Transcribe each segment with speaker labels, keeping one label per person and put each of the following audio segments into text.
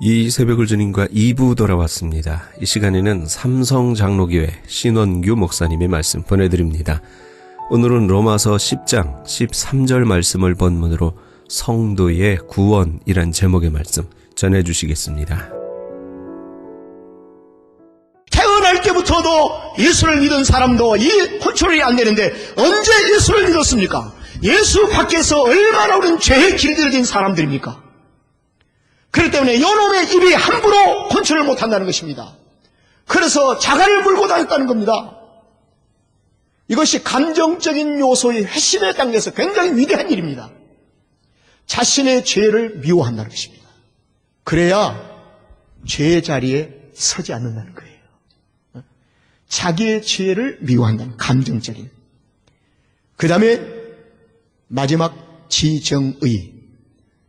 Speaker 1: 이 새벽을 주님과 2부 돌아왔습니다. 이 시간에는 삼성장로교회 신원규 목사님의 말씀 보내드립니다. 오늘은 로마서 10장 13절 말씀을 본문으로 성도의 구원이란 제목의 말씀 전해주시겠습니다.
Speaker 2: 태어날 때부터도 예수를 믿은 사람도 이 컨트롤이 안 되는데 언제 예수를 믿었습니까? 예수 밖에서 얼마나 우리는 죄에 길들여진 사람들입니까? 그렇기 때문에 요놈의 입이 함부로 컨트롤을 못한다는 것입니다. 그래서 자갈을 물고 다녔다는 겁니다. 이것이 감정적인 요소의 회심의 단계에서 굉장히 위대한 일입니다. 자신의 죄를 미워한다는 것입니다. 그래야 죄의 자리에 서지 않는다는 거예요. 자기의 죄를 미워한다는 감정적인. 그 다음에 마지막 지정의,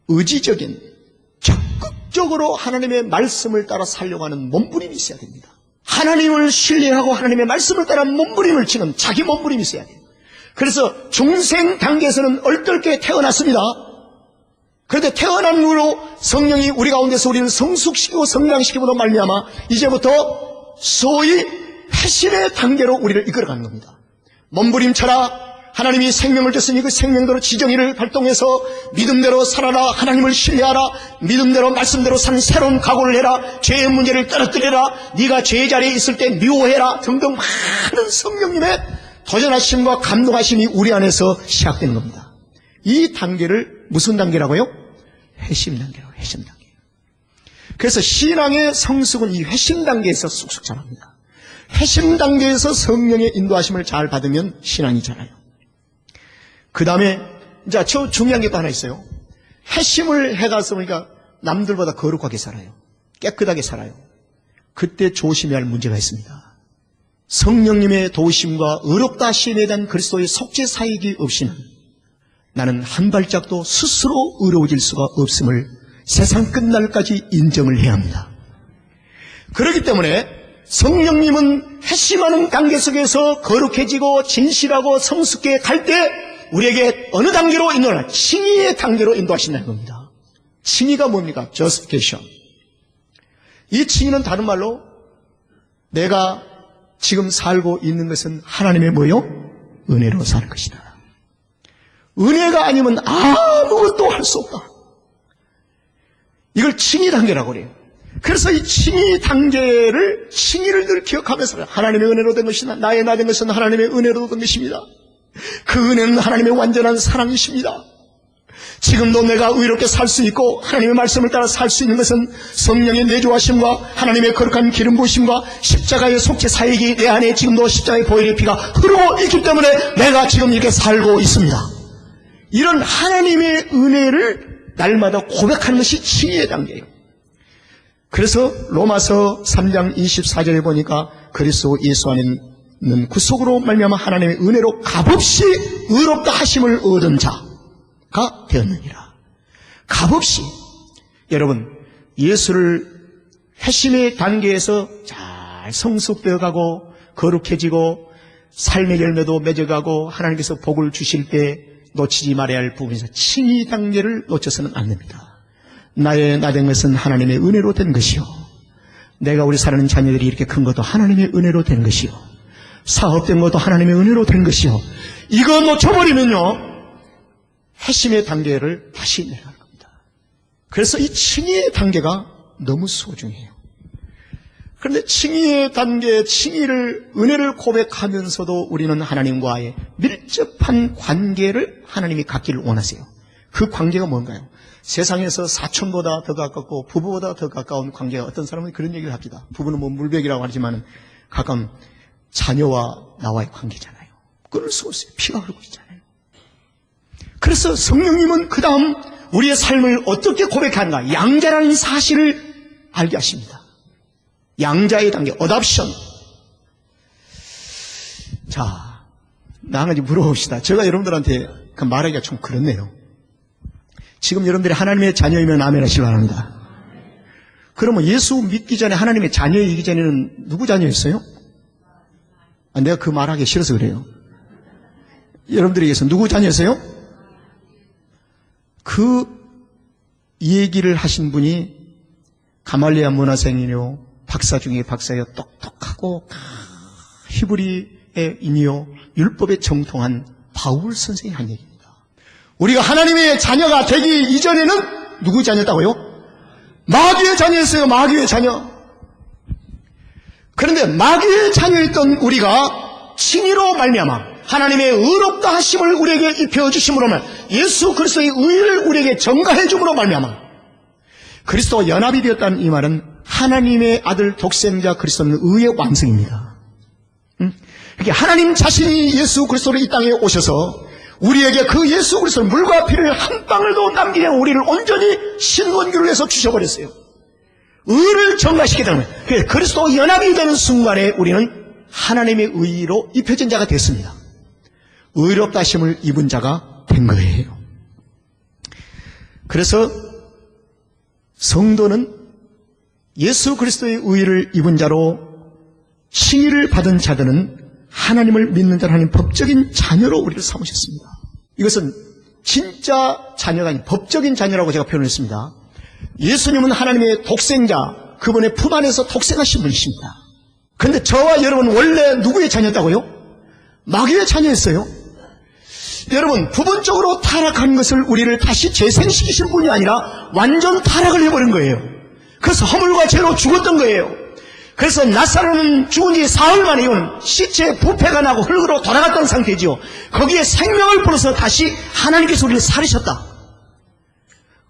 Speaker 2: 의지적인, 적극적으로 하나님의 말씀을 따라 살려고 하는 몸부림이 있어야 됩니다. 하나님을 신뢰하고 하나님의 말씀을 따라 몸부림을 치는 자기 몸부림이 있어야 돼요. 그래서 중생 단계에서는 얼떨게 태어났습니다. 그런데 태어난 후로 성령이 우리 가운데서 우리를 성숙시키고 성장시키므로 말미암아 이제부터 소위 회심의 단계로 우리를 이끌어가는 겁니다. 몸부림쳐라. 하나님이 생명을 줬으니 그 생명대로 지정의를 발동해서 믿음대로 살아라. 하나님을 신뢰하라. 믿음대로 말씀대로 사는 새로운 각오를 해라. 죄의 문제를 떨어뜨려라. 네가 죄의 자리에 있을 때 미워해라. 등등 많은 성령님의 도전하심과 감동하심이 우리 안에서 시작되는 겁니다. 이 단계를 무슨 단계라고요? 회심 단계로, 회심 단계. 그래서 신앙의 성숙은 이 회심 단계에서 쑥쑥 자랍니다. 회심 단계에서 성령의 인도하심을 잘 받으면 신앙이 자라요. 그 다음에 이제 저 중요한 게 또 하나 있어요. 회심을 해가서 보니까 남들보다 거룩하게 살아요. 깨끗하게 살아요. 그때 조심해야 할 문제가 있습니다. 성령님의 도우심과 의롭다 하심에 대한 그리스도의 속죄 사역이 없이는 나는 한 발짝도 스스로 의로워질 수가 없음을 세상 끝날까지 인정을 해야 합니다. 그렇기 때문에 성령님은 회심하는 단계 속에서 거룩해지고 진실하고 성숙해 갈 때 우리에게 어느 단계로 인도하나? 칭의의 단계로 인도하신다는 겁니다. 칭의가 뭡니까? justification. 이 칭의는 다른 말로 내가 지금 살고 있는 것은 하나님의 뭐요? 은혜로 사는 것이다. 은혜가 아니면 아무것도 할 수 없다. 이걸 칭의 단계라고 그래요. 그래서 이 칭의 단계를, 칭의를 늘 기억하면서 하나님의 은혜로 된 것이다. 나의 나 된 것은 하나님의 은혜로 된 것입니다. 그 은혜는 하나님의 완전한 사랑이십니다. 지금도 내가 의롭게 살 수 있고 하나님의 말씀을 따라 살 수 있는 것은 성령의 내주하심과 하나님의 거룩한 기름 부으심과 십자가의 속죄 사역이 내 안에 지금도 십자가의 보혈의 피가 흐르고 있기 때문에 내가 지금 이렇게 살고 있습니다. 이런 하나님의 은혜를 날마다 고백하는 것이 칭의의 단계예요. 그래서 로마서 3장 24절에 보니까 그리스도 예수 안에는 구속으로 말미암아 하나님의 은혜로 값없이 의롭다 하심을 얻은 자가 되었느니라. 값없이. 여러분, 예수를 회심의 단계에서 잘 성숙되어가고 거룩해지고 삶의 열매도 맺어가고 하나님께서 복을 주실 때 놓치지 말아야 할 부분에서 칭의 단계를 놓쳐서는 안 됩니다. 나의 나 된 것은 하나님의 은혜로 된 것이요. 내가 우리 사는 자녀들이 이렇게 큰 것도 하나님의 은혜로 된 것이요. 사업된 것도 하나님의 은혜로 된 것이요. 이거 놓쳐버리면요, 회심의 단계를 다시 내려가는 겁니다. 그래서 이 칭의의 단계가 너무 소중해요. 그런데 칭의의 단계, 칭의를, 은혜를 고백하면서도 우리는 하나님과의 밀접한 관계를 하나님이 갖기를 원하세요. 그 관계가 뭔가요? 세상에서 사촌보다 더 가깝고 부부보다 더 가까운 관계가, 어떤 사람은 그런 얘기를 합니다. 부부는 뭐 물백이라고 하지만 가까운 자녀와 나와의 관계잖아요. 끊을 수 없어요. 피가 흐르고 있잖아요. 그래서 성령님은 그 다음 우리의 삶을 어떻게 고백하는가? 양자라는 사실을 알게 하십니다. 양자의 단계, 어답션. 자, 나한테 물어봅시다. 제가 여러분들한테 그 말하기가 좀 그렇네요. 지금 여러분들이 하나님의 자녀이면 아멘 하시기 바랍니다. 그러면 예수 믿기 전에 하나님의 자녀이기 전에는 누구 자녀였어요? 내가 그 말하기 싫어서 그래요. 여러분들에게서 누구 자녀였어요? 그 얘기를 하신 분이 가말리아 문화생이요 박사 중에 박사여 똑똑하고 히브리의 인이요 율법에 정통한 바울 선생이 한 얘기입니다. 우리가 하나님의 자녀가 되기 이전에는 누구 자녀였다고요? 마귀의 자녀였어요. 마귀의 자녀. 그런데 마귀의 자녀였던 우리가 칭의로 말미암아 하나님의 의롭다 하심을 우리에게 입혀주심으로 예수 그리스도의 의를 우리에게 전가해 줌으로 말미암아 그리스도와 연합이 되었다는 이 말은 하나님의 아들 독생자 그리스도는 의의 완성입니다. 이렇게 하나님 자신이 예수 그리스도로 이 땅에 오셔서 우리에게 그 예수 그리스도의 물과 피를 한 방울도 남기지 않고 우리를 온전히 신원규를 해서 주셔버렸어요. 의를 전가시키기 때문에 그리스도와 연합이 되는 순간에 우리는 하나님의 의로 입혀진 자가 됐습니다. 의롭다 하심을 입은 자가 된 거예요. 그래서 성도는 예수 그리스도의 의를 입은 자로 칭의를 받은 자들은 하나님을 믿는 자로 하나님 법적인 자녀로 우리를 삼으셨습니다. 이것은 진짜 자녀가 아닌 법적인 자녀라고 제가 표현했습니다. 예수님은 하나님의 독생자, 그분의 품 안에서 독생하신 분이십니다. 그런데 저와 여러분 원래 누구의 자녀였다고요? 마귀의 자녀였어요. 여러분 부분적으로 타락한 것을 우리를 다시 재생시키신 분이 아니라 완전 타락을 해버린 거예요. 그래서 허물과 죄로 죽었던 거예요. 그래서 나사로는 죽은 지 사흘 만에 이건 시체에 부패가 나고 흙으로 돌아갔던 상태지요. 거기에 생명을 불어서 다시 하나님께서 우리를 살리셨다.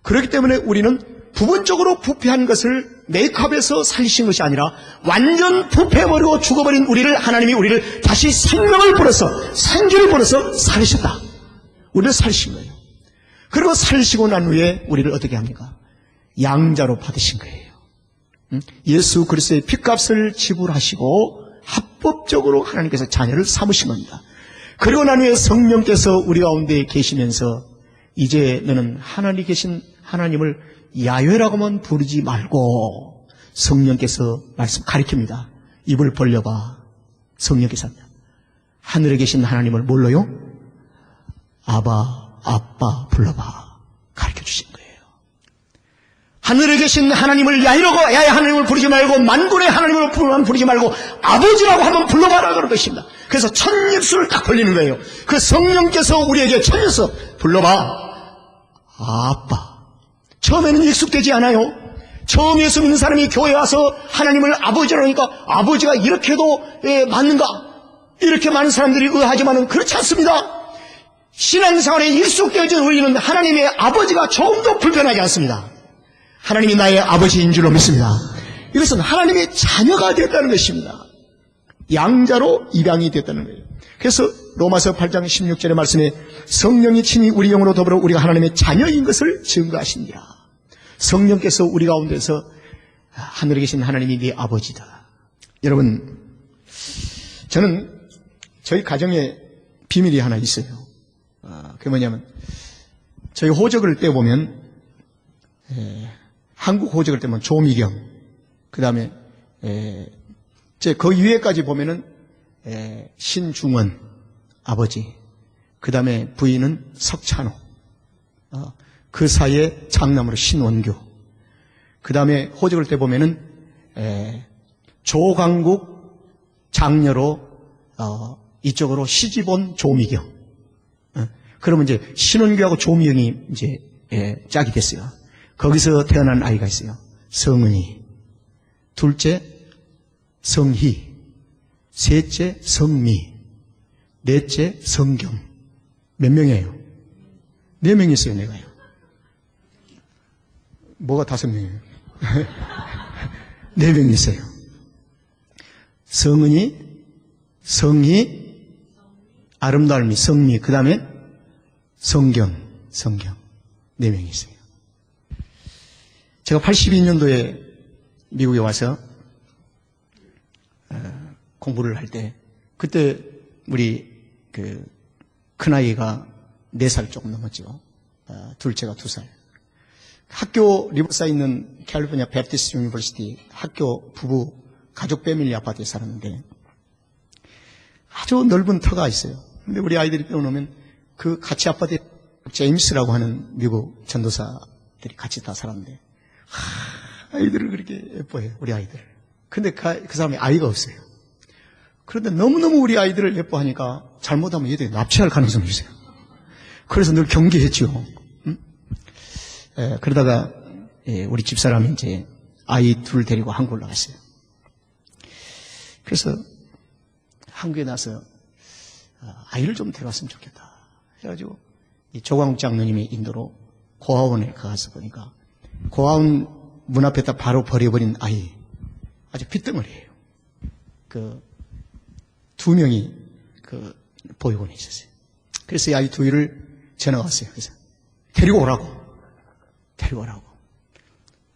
Speaker 2: 그렇기 때문에 우리는 부분적으로 부패한 것을 메이크업해서 살리신 것이 아니라 완전 부패해버리고 죽어버린 우리를 하나님이 우리를 다시 생명을 불어서 생기를 불어서 살리셨다. 우리를 살리신 거예요. 그리고 살리시고 난 후에 우리를 어떻게 합니까? 양자로 받으신 거예요. 예수 그리스도의 핏값을 지불하시고 합법적으로 하나님께서 자녀를 삼으신 겁니다. 그리고 난 후에 성령께서 우리 가운데 계시면서 이제 너는 하나님 계신 하나님을 야훼라고만 부르지 말고 성령께서 말씀 가리킵니다. 입을 벌려봐. 성령께서 하늘에 계신 하나님을 뭘로요? 아바, 아빠 불러봐. 가르쳐주신 거예요. 하늘에 계신 하나님을 야훼 하나님을 부르지 말고 만군의 하나님을 부르지 말고 아버지라고 한번 불러봐라 그런 것입니다. 그래서 첫 입술을 딱 벌리는 거예요. 그 성령께서 우리에게 천에서 불러봐. 아빠. 처음에는 익숙되지 않아요. 처음 예수 믿는 사람이 교회 와서 하나님을 아버지라고 하니까 아버지가 이렇게도 맞는가? 이렇게 많은 사람들이 의하지만은 그렇지 않습니다. 신앙생활에 익숙되어진 우리는 하나님의 아버지가 조금도 불편하지 않습니다. 하나님이 나의 아버지인 줄로 믿습니다. 이것은 하나님의 자녀가 되었다는 것입니다. 양자로 입양이 되었다는 거예요. 그래서 로마서 8장 16절의 말씀에 성령이 친히 우리 영으로 더불어 우리가 하나님의 자녀인 것을 증거하시니라. 성령께서 우리 가운데서 하늘에 계신 하나님이 네 아버지다. 여러분, 저는 저희 가정에 비밀이 하나 있어요. 그게 뭐냐면 저희 호적을 떼보면 한국 호적을 떼면 조미경, 그 다음에 그 위에까지 보면은 신중원 아버지, 그 다음에 부인은 석찬호, 그 사이에 장남으로 신원교, 그 다음에 호적을 떼보면은 조강국 장녀로 이쪽으로 시집온 조미경. 그러면 이제 신원교하고 조미경이 이제 짝이 됐어요. 거기서 태어난 아이가 있어요. 성은이, 둘째 성희, 셋째 성미, 넷째 성경. 몇 명이에요? 4명 있어요, 내가요. 뭐가 5명이에요? 4명 있어요. 성은이, 성희, 아름다움이, 성미, 그 다음에 성경. 4명 있어요. 제가 82년도에 미국에 와서 공부를 할 때, 그때 우리 큰아이가 4살 조금 넘었죠. 둘째가 2살. 학교 리버사에 있는 캘리포니아 베프티스트 유니버시티 학교 부부 가족 패밀리 아파트에 살았는데 아주 넓은 터가 있어요. 근데 우리 아이들이 빼어놓으면 그 같이 아파트에 제임스라고 하는 미국 전도사들이 같이 다 살았는데 아이들을 그렇게 예뻐해요, 우리 아이들. 근데 그 사람이 아이가 없어요. 그런데 너무너무 우리 아이들을 예뻐하니까 잘못하면 얘들이 납치할 가능성이 있어요. 그래서 늘 경계했죠. 그러다가 우리 집사람이 이제 아이 둘 데리고 한국을 나갔어요. 그래서 한국에 나서 아이를 좀 데려왔으면 좋겠다. 그래가지고 이 조광욱 장로님의 인도로 고아원에 가서 보니까 고아원 문 앞에다 바로 버려버린 아이, 아주 핏덩어리예요. 그 두 명이 그 보육원에 있었어요. 그래서 이 아이 둘을 전화가 왔어요. 그래서 데리고 오라고.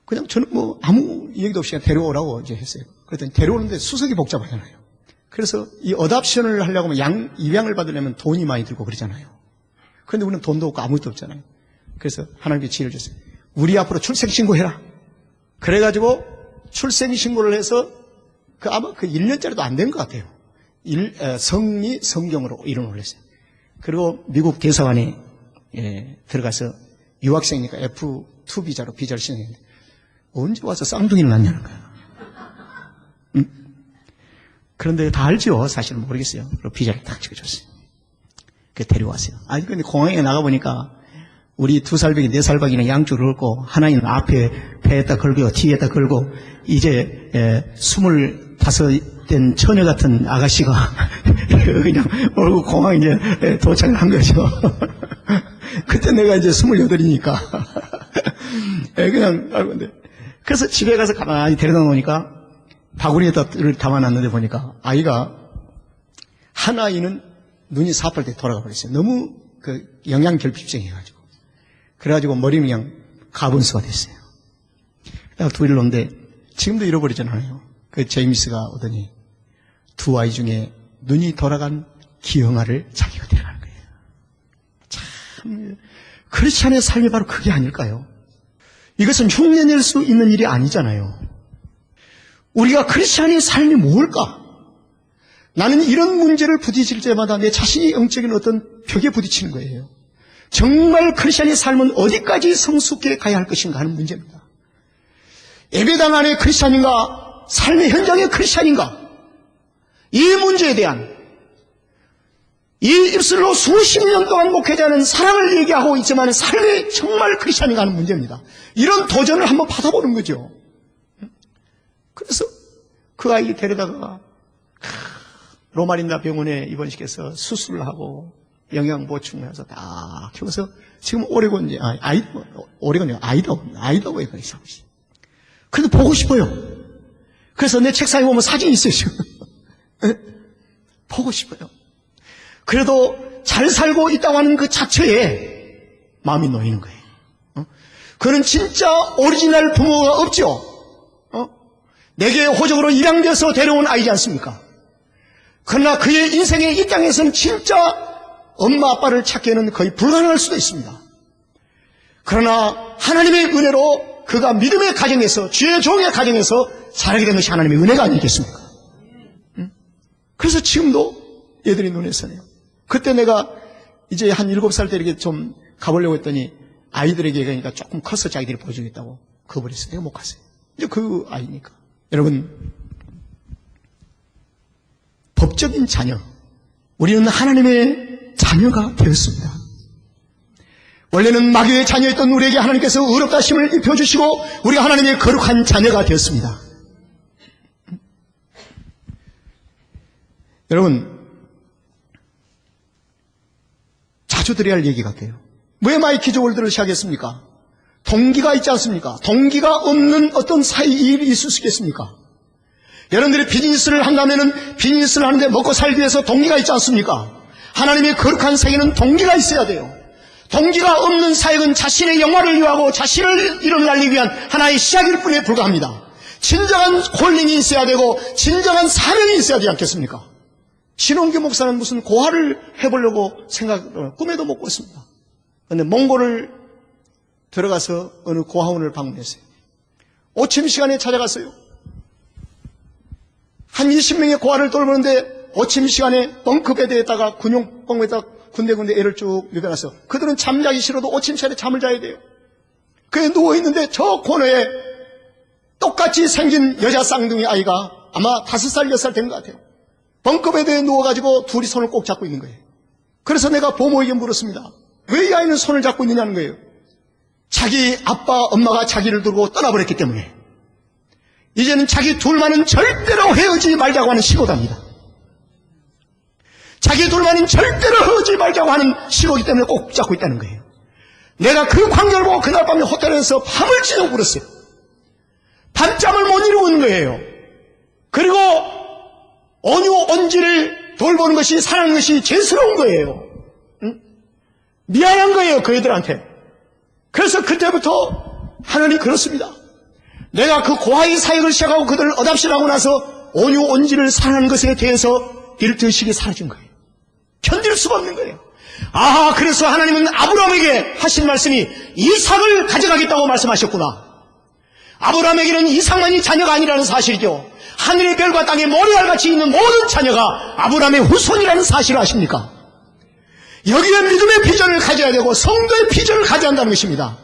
Speaker 2: 그냥 저는 뭐 아무 얘기도 없이 그냥 데려오라고 이제 했어요. 그랬더니 데려오는데 수석이 복잡하잖아요. 그래서 이 어답션을 하려고 하면 입양을 받으려면 돈이 많이 들고 그러잖아요. 그런데 우리는 돈도 없고 아무것도 없잖아요. 그래서 하나님께 지혜를 줬어요. 우리 앞으로 출생신고해라. 그래가지고 출생신고를 해서 아마 1년짜리도 안 된 것 같아요. 성리 성경으로 이름을 올렸어요. 그리고 미국 대사관에 들어가서 유학생이니까 F2 비자로 비자를 신청했는데 언제 와서 쌍둥이를 낳냐는 거예요. 그런데 다 알죠. 사실은 모르겠어요. 그리고 비자를 딱 찍어줬어요. 데려왔어요. 아니 근데 공항에 나가보니까 우리 2살배기 4살배기는 양쪽으로 긁고 하나는 앞에 배에다 걸고요. 뒤에다 걸고 이제 25된 처녀 같은 아가씨가 그냥 오르고 공항에 이제 도착을 한 거죠. 그때 내가 이제 28이니까 그냥 알건데. 그래서 집에 가서 가만히 데려다 놓으니까 바구니에다를 담아놨는데 보니까 아이가 한 아이는 눈이 사팔대 돌아가 버렸어요. 너무 영양결핍증해가지고. 그래가지고 머리는 그냥 가분수가 됐어요. 그다가 둘을 놓는데 지금도 잃어버리잖아요. 제임스가 오더니 두 아이 중에 눈이 돌아간 기영아를 자기가 데려가는 거예요. 참 크리스찬의 삶이 바로 그게 아닐까요? 이것은 흉내낼 수 있는 일이 아니잖아요. 우리가 크리스찬의 삶이 뭘까? 나는 이런 문제를 부딪힐 때마다 내 자신이 영적인 어떤 벽에 부딪히는 거예요. 정말 크리스찬의 삶은 어디까지 성숙해 가야 할 것인가 하는 문제입니다. 예배당 안에 크리스찬인가? 삶의 현장의 크리스찬인가? 이 문제에 대한 이 입술로 수십 년 동안 목회자는 사랑을 얘기하고 있지만 삶이 정말 크리스찬인가 하는 문제입니다. 이런 도전을 한번 받아보는 거죠. 그래서 그 아이 데려다가 로마린다 병원에 입원시켜서 수술을 하고 영양 보충을 해서 다 키워서 지금 오레곤 아이다호에 가 있어요. 그래도 보고 싶어요. 그래서 내 책상에 보면 사진이 있어요. 보고 싶어요. 그래도 잘 살고 있다고 하는 그 자체에 마음이 놓이는 거예요. 그는 진짜 오리지널 부모가 없죠. 내게 호적으로 입양돼서 데려온 아이지 않습니까? 그러나 그의 인생에 이 땅에서는 진짜 엄마 아빠를 찾기에는 거의 불가능할 수도 있습니다. 그러나 하나님의 은혜로 그가 믿음의 가정에서 주의 종의 가정에서 자라게 된 것이 하나님의 은혜가 아니겠습니까? 그래서 지금도 얘들이 눈에 선해요. 그때 내가 이제 한 7살 때 이렇게 좀 가보려고 했더니 아이들에게 그러니까 조금 커서 자기들이 보여주겠다고 거부했어요. 내가 못 갔어요. 이제 그 아이니까. 여러분, 법적인 자녀, 우리는 하나님의 자녀가 되었습니다. 원래는 마귀의 자녀였던 우리에게 하나님께서 의롭다 하심을 입혀주시고 우리가 하나님의 거룩한 자녀가 되었습니다. 여러분, 자주 드려야 할 얘기 같아요. 왜 마이키즈 월드를 시작했습니까? 동기가 있지 않습니까? 동기가 없는 어떤 사회 일이 있을 수 있겠습니까? 여러분들이 비즈니스를 한다면은 비즈니스를 하는데 먹고 살기 위해서 동기가 있지 않습니까? 하나님의 거룩한 세계는 동기가 있어야 돼요. 동기가 없는 사역은 자신의 영화를 위하고 자신을 이름을 알리기 위한 하나의 시작일 뿐에 불과합니다. 진정한 콜링이 있어야 되고 진정한 사명이 있어야 되지 않겠습니까? 신원규 목사는 무슨 고아를 해보려고 꿈에도 못 꿨습니다. 그런데 몽골을 들어가서 어느 고아원을 방문했어요. 오침 시간에 찾아갔어요. 한 20명의 고아를 돌보는데 오침 시간에 벙크베드에다가 군용병에다가 군데군데 애를 쭉 누벼놨어. 그들은 잠자기 싫어도 오침 시간에 잠을 자야 돼요. 그에 누워있는데 저 코너에 똑같이 생긴 여자 쌍둥이 아이가 아마 5살, 6살 된 것 같아요. 벙커베드에 누워가지고 둘이 손을 꼭 잡고 있는 거예요. 그래서 내가 보모에게 물었습니다. 왜 이 아이는 손을 잡고 있느냐는 거예요. 자기 아빠, 엄마가 자기를 두고 떠나버렸기 때문에 이제는 자기 둘만은 절대로 헤어지지 말자고 하는 시고답니다. 자기 둘만은 절대로 헤어지지 말자고 하는 시고이기 때문에 꼭 잡고 있다는 거예요. 내가 그 광경을 보고 그날 밤에 호텔에서 밤을 지새고 울었어요. 밤잠을 못 이루고 있는 거예요. 그리고 온유온지를 돌보는 것이 사랑하는 것이 죄스러운 거예요. 응? 미안한 거예요, 그 애들한테. 그래서 그때부터 하나님이 그렇습니다. 내가 그 고아의 사역을 시작하고 그들을 어답시하고 나서 온유온지를 사랑하는 것에 대해서 일트의식이 사라진 거예요. 견딜 수가 없는 거예요. 아, 그래서 하나님은 아브라함에게 하신 말씀이 이삭을 가져가겠다고 말씀하셨구나. 아브라함에게는 이삭만이 자녀가 아니라는 사실이죠. 하늘의 별과 땅의 모래알같이 있는 모든 자녀가 아브라함의 후손이라는 사실을 아십니까? 여기에 믿음의 비전을 가져야 되고 성도의 비전을 가져야 한다는 것입니다.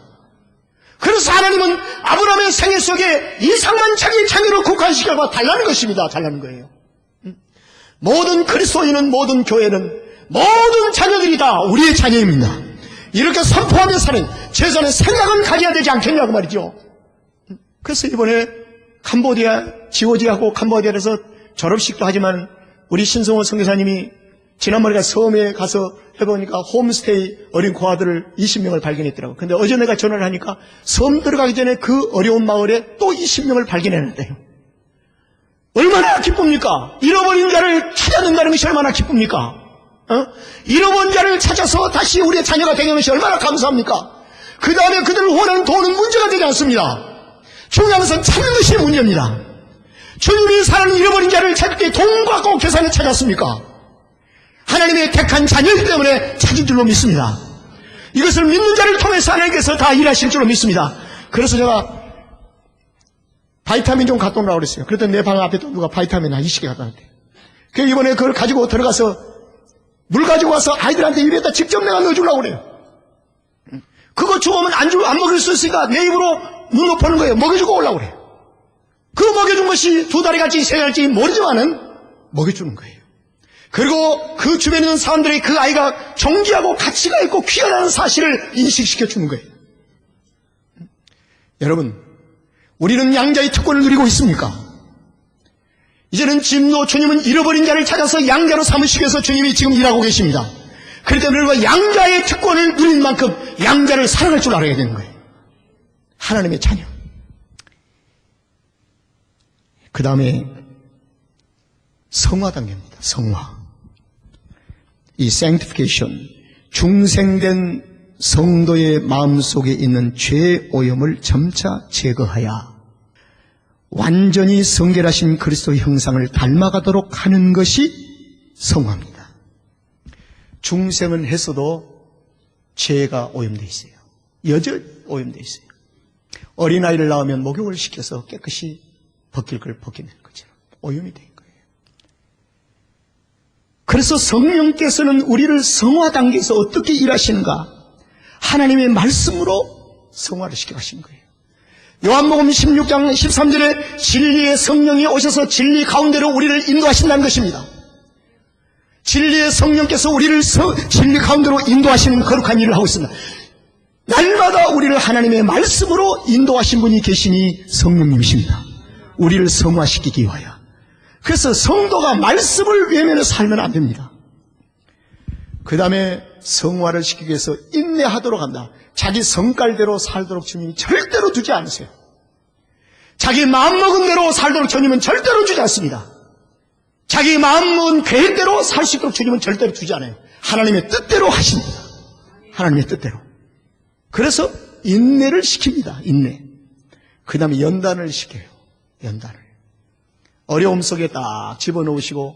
Speaker 2: 그래서 하나님은 아브라함의 생애 속에 이삭만 자기 자녀로 국한시켜서 달라는 것입니다. 달라는 거예요. 모든 그리스도인은, 모든 교회는, 모든 자녀들이 다 우리의 자녀입니다. 이렇게 선포하며 사는 최소한의 생각은 가져야 되지 않겠냐고 말이죠. 그래서 이번에 캄보디아, 지오지하고 캄보디아에서 졸업식도 하지만 우리 신성호 선교사님이 지난번에 섬에 가서 해보니까 홈스테이 어린 고아들을 20명을 발견했더라고요. 근데 어제 내가 전화를 하니까 섬 들어가기 전에 그 어려운 마을에 또 20명을 발견했는데요. 얼마나 기쁩니까? 잃어버린 자를 찾아낸다는 것이 얼마나 기쁩니까? 잃어버린 자를 찾아서 다시 우리의 자녀가 되는 것이 얼마나 감사합니까? 그 다음에 그들을 원하는 돈은 문제가 되지 않습니다. 중요한 것은 찾는 것이 문제입니다. 주님이 사는 잃어버린 자를 찾을 때 돈과 꼭 계산을 찾았습니까? 하나님의 택한 자녀이기 때문에 찾은 줄로 믿습니다. 이것을 믿는 자를 통해서 하나님께서 다 일하실 줄로 믿습니다. 그래서 제가 바이타민 좀 갖다 오라고 그랬어요. 그랬더니 내 방 앞에 또 누가 바이타민 한 20개 갖다 놨대. 그래서 이번에 그걸 가지고 들어가서 물 가지고 와서 아이들한테 입에다 직접 내가 넣어주려고 그래요. 그거 주면 안 먹일 수 있으니까 내 입으로 눈 높이는 거예요. 먹여주고 오려고 그래요. 그 먹여준 것이 2달이 갈지 3달이 갈지 모르지만은 먹여주는 거예요. 그리고 그 주변에 있는 사람들이 그 아이가 존귀하고 가치가 있고 귀하다는 사실을 인식시켜 주는 거예요. 여러분, 우리는 양자의 특권을 누리고 있습니까? 이제는 주님은 잃어버린 자를 찾아서 양자로 삼으시기 위해서 주님이 지금 일하고 계십니다. 그렇기 때문에 우리가 양자의 특권을 누린 만큼 양자를 사랑할 줄 알아야 되는 거예요. 하나님의 자녀. 그 다음에 성화 단계입니다. 성화. 이 sanctification, 중생된 성도의 마음속에 있는 죄 오염을 점차 제거하여 완전히 성결하신 그리스도의 형상을 닮아가도록 하는 것이 성화입니다. 중생은 했어도 죄가 오염되어 있어요. 여전히 오염되어 있어요. 어린아이를 낳으면 목욕을 시켜서 깨끗이 벗길 걸 벗기는 것처럼 오염이 된 거예요. 그래서 성령께서는 우리를 성화 단계에서 어떻게 일하시는가? 하나님의 말씀으로 성화를 시켜가신 거예요. 요한복음 16장 13절에 진리의 성령이 오셔서 진리 가운데로 우리를 인도하신다는 것입니다. 진리의 성령께서 우리를 진리 가운데로 인도하시는 거룩한 일을 하고 있습니다. 날마다 우리를 하나님의 말씀으로 인도하신 분이 계시니 성령님이십니다. 우리를 성화시키기 위하여. 그래서 성도가 말씀을 외면해서 살면 안 됩니다. 그 다음에 성화를 시키기 위해서 인내하도록 한다. 자기 성깔대로 살도록 주님이 절대로 두지 않으세요. 자기 마음먹은 대로 살도록 주님은 절대로 주지 않습니다. 자기 마음먹은 계획대로 살 수 있도록 주님은 절대로 주지 않아요. 하나님의 뜻대로 하십니다. 하나님의 뜻대로. 그래서 인내를 시킵니다. 인내. 그 다음에 연단을 시켜요. 연단을. 어려움 속에 딱 집어넣으시고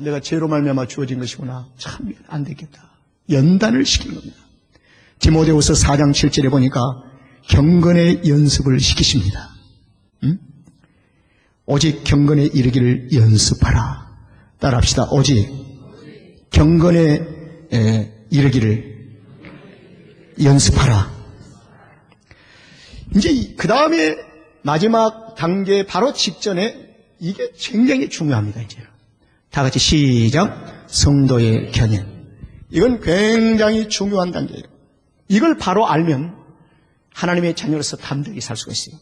Speaker 2: 내가 죄로 말미암아 주어진 것이구나. 참 안 되겠다. 연단을 시킨 겁니다. 디모데후서 4장 7절에 보니까 경건의 연습을 시키십니다. 오직 경건에 이르기를 연습하라. 따라합시다. 오직 경건에 이르기를 연습하라. 이제 그 다음에 마지막 단계 바로 직전에 이게 굉장히 중요합니다. 이제 다 같이 시작. 성도의 견인. 이건 굉장히 중요한 단계예요. 이걸 바로 알면 하나님의 자녀로서 담대하게 살 수가 있어요.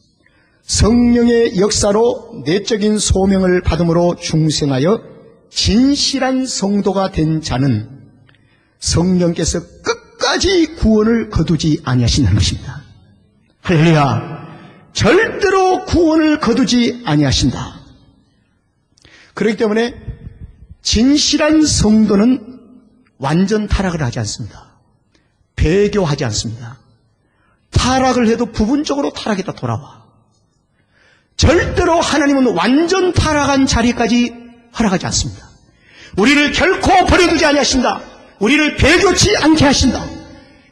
Speaker 2: 성령의 역사로 내적인 소명을 받음으로 중생하여 진실한 성도가 된 자는 성령께서 끝까지 구원을 거두지 아니하신다는 것입니다. 할렐루야. 절대로 구원을 거두지 아니하신다. 그렇기 때문에 진실한 성도는 완전 타락을 하지 않습니다. 배교하지 않습니다. 타락을 해도 부분적으로 타락했다 돌아와. 절대로 하나님은 완전 타락한 자리까지 허락하지 않습니다. 우리를 결코 버려두지 아니하신다. 우리를 배교치 않게 하신다.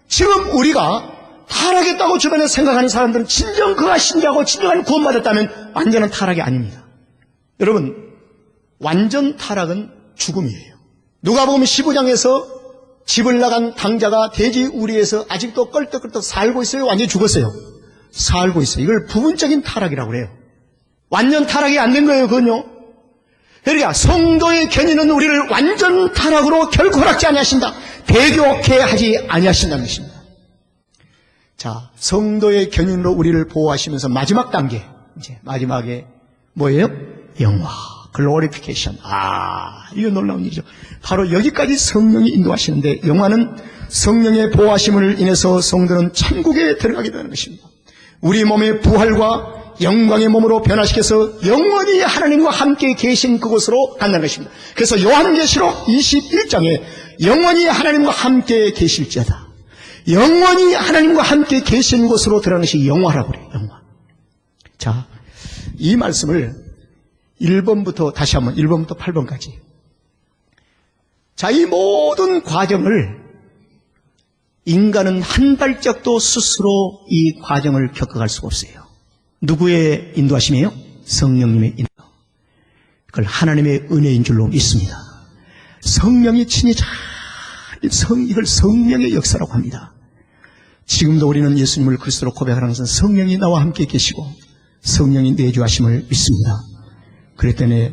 Speaker 2: 지금 우리가 타락했다고 주변에 생각하는 사람들은 진정 그가 신자고 진정한 구원받았다면 완전한 타락이 아닙니다. 여러분, 완전 타락은 죽음이에요. 누가복음 15장에서 집을 나간 당자가 돼지 우리에서 아직도 껄떡껄떡 살고 있어요? 완전히 죽었어요? 살고 있어요. 이걸 부분적인 타락이라고 그래요. 완전 타락이 안 된 거예요, 그건요. 그러니까 성도의 견인은 우리를 완전 타락으로 결코 허락지 아니하신다. 배교케 하지 아니하신다는 것입니다. 자, 성도의 견인으로 우리를 보호하시면서 마지막 단계, 이제 마지막에 뭐예요? 영화, 글로리피케이션. 이거 놀라운 일이죠. 바로 여기까지 성령이 인도하시는데, 영화는 성령의 보호하심을 인해서 성도는 천국에 들어가게 되는 것입니다. 우리 몸의 부활과 영광의 몸으로 변화시켜서 영원히 하나님과 함께 계신 그곳으로 간다는 것입니다. 그래서 요한계시록 21장에 영원히 하나님과 함께 계실지어다. 영원히 하나님과 함께 계신 곳으로 들어가는 것이 영화라고 그래요. 영화. 자, 이 말씀을 1번부터 다시 한번 1번부터 8번까지. 자, 이 모든 과정을 인간은 한 발짝도 스스로 이 과정을 겪어갈 수가 없어요. 누구의 인도하심이에요? 성령님의 인도. 그걸 하나님의 은혜인 줄로 믿습니다. 성령이 친히 이걸 성령의 역사라고 합니다. 지금도 우리는 예수님을 그리스도로 고백하는 것은 성령이 나와 함께 계시고 성령이 내주하심을 믿습니다. 그랬더니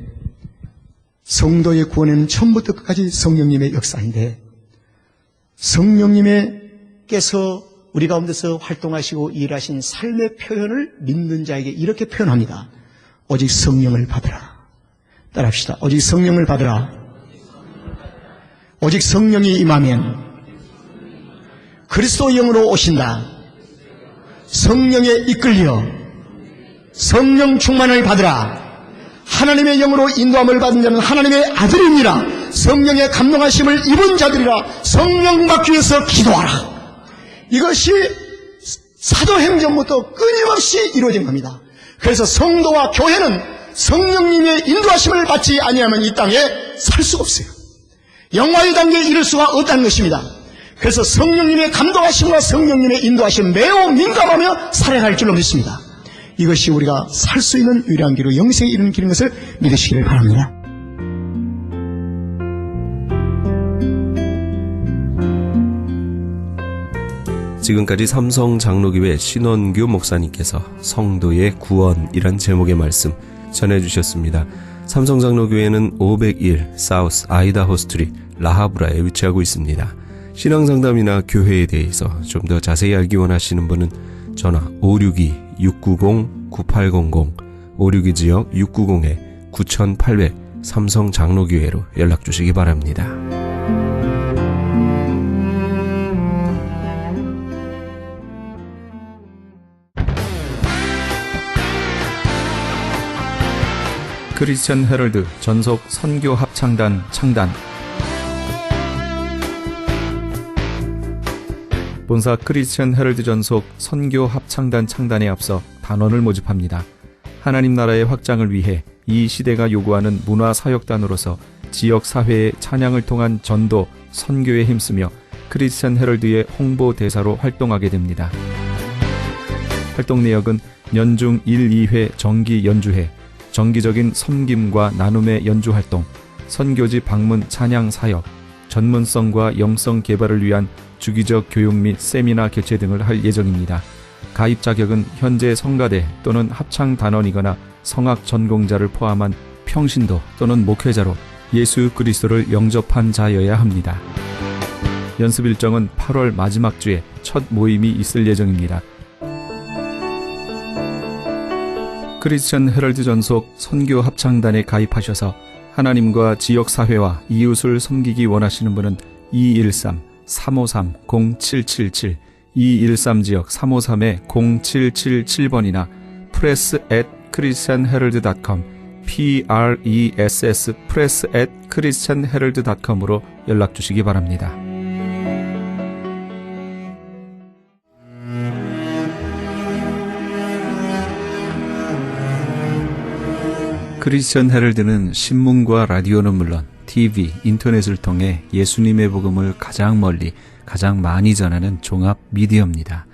Speaker 2: 성도의 구원에는 처음부터 끝까지 성령님의 역사인데, 성령님께서 우리 가운데서 활동하시고 일하신 삶의 표현을 믿는 자에게 이렇게 표현합니다. 오직 성령을 받으라. 따라합시다. 오직 성령을 받으라. 오직 성령이 임하면 그리스도 영으로 오신다. 성령에 이끌려 성령 충만을 받으라. 하나님의 영으로 인도함을 받은 자는 하나님의 아들이니라. 성령의 감동하심을 입은 자들이라. 성령 받기 위해서 기도하라. 이것이 사도행전부터 끊임없이 이루어진 겁니다. 그래서 성도와 교회는 성령님의 인도하심을 받지 아니하면 이 땅에 살 수가 없어요. 영화의 단계에 이를 수가 없다는 것입니다. 그래서 성령님의 감동하심과 성령님의 인도하심 매우 민감하며 살아야 할 줄로 믿습니다. 이것이 우리가 살 수 있는 유일한 길로 영생에 이르는 길인 것을 믿으시기를 바랍니다.
Speaker 1: 지금까지 삼성장로교회 신원규 목사님께서 성도의 구원이란 제목의 말씀 전해주셨습니다. 삼성장로교회는 501 사우스 아이다호 스트리트 라하브라에 위치하고 있습니다. 신앙상담이나 교회에 대해서 좀 더 자세히 알기 원하시는 분은 전화 562-690-9800 562지역 690-9800 삼성장로교회로 연락주시기 바랍니다.
Speaker 3: 크리스천 헤럴드 전속 선교 합창단 창단. 본사 크리스천 헤럴드 전속 선교 합창단 창단에 앞서 단원을 모집합니다. 하나님 나라의 확장을 위해 이 시대가 요구하는 문화사역단으로서 지역 사회의 찬양을 통한 전도, 선교에 힘쓰며 크리스천 헤럴드의 홍보 대사로 활동하게 됩니다. 활동 내역은 연중 1, 2회 정기 연주회, 정기적인 섬김과 나눔의 연주활동, 선교지 방문 찬양 사역, 전문성과 영성 개발을 위한 주기적 교육 및 세미나 개최 등을 할 예정입니다. 가입 자격은 현재 성가대 또는 합창단원이거나 성악 전공자를 포함한 평신도 또는 목회자로 예수 그리스도를 영접한 자여야 합니다. 연습 일정은 8월 마지막 주에 첫 모임이 있을 예정입니다. 크리스천 헤럴드 전속 선교 합창단에 가입하셔서 하나님과 지역사회와 이웃을 섬기기 원하시는 분은 213-353-0777 213지역 353-0777번이나 press@christianherald.com press press@christianherald.com으로 연락 주시기 바랍니다. 크리스천 헤럴드는 신문과 라디오는 물론 TV, 인터넷을 통해 예수님의 복음을 가장 멀리, 가장 많이 전하는 종합 미디어입니다.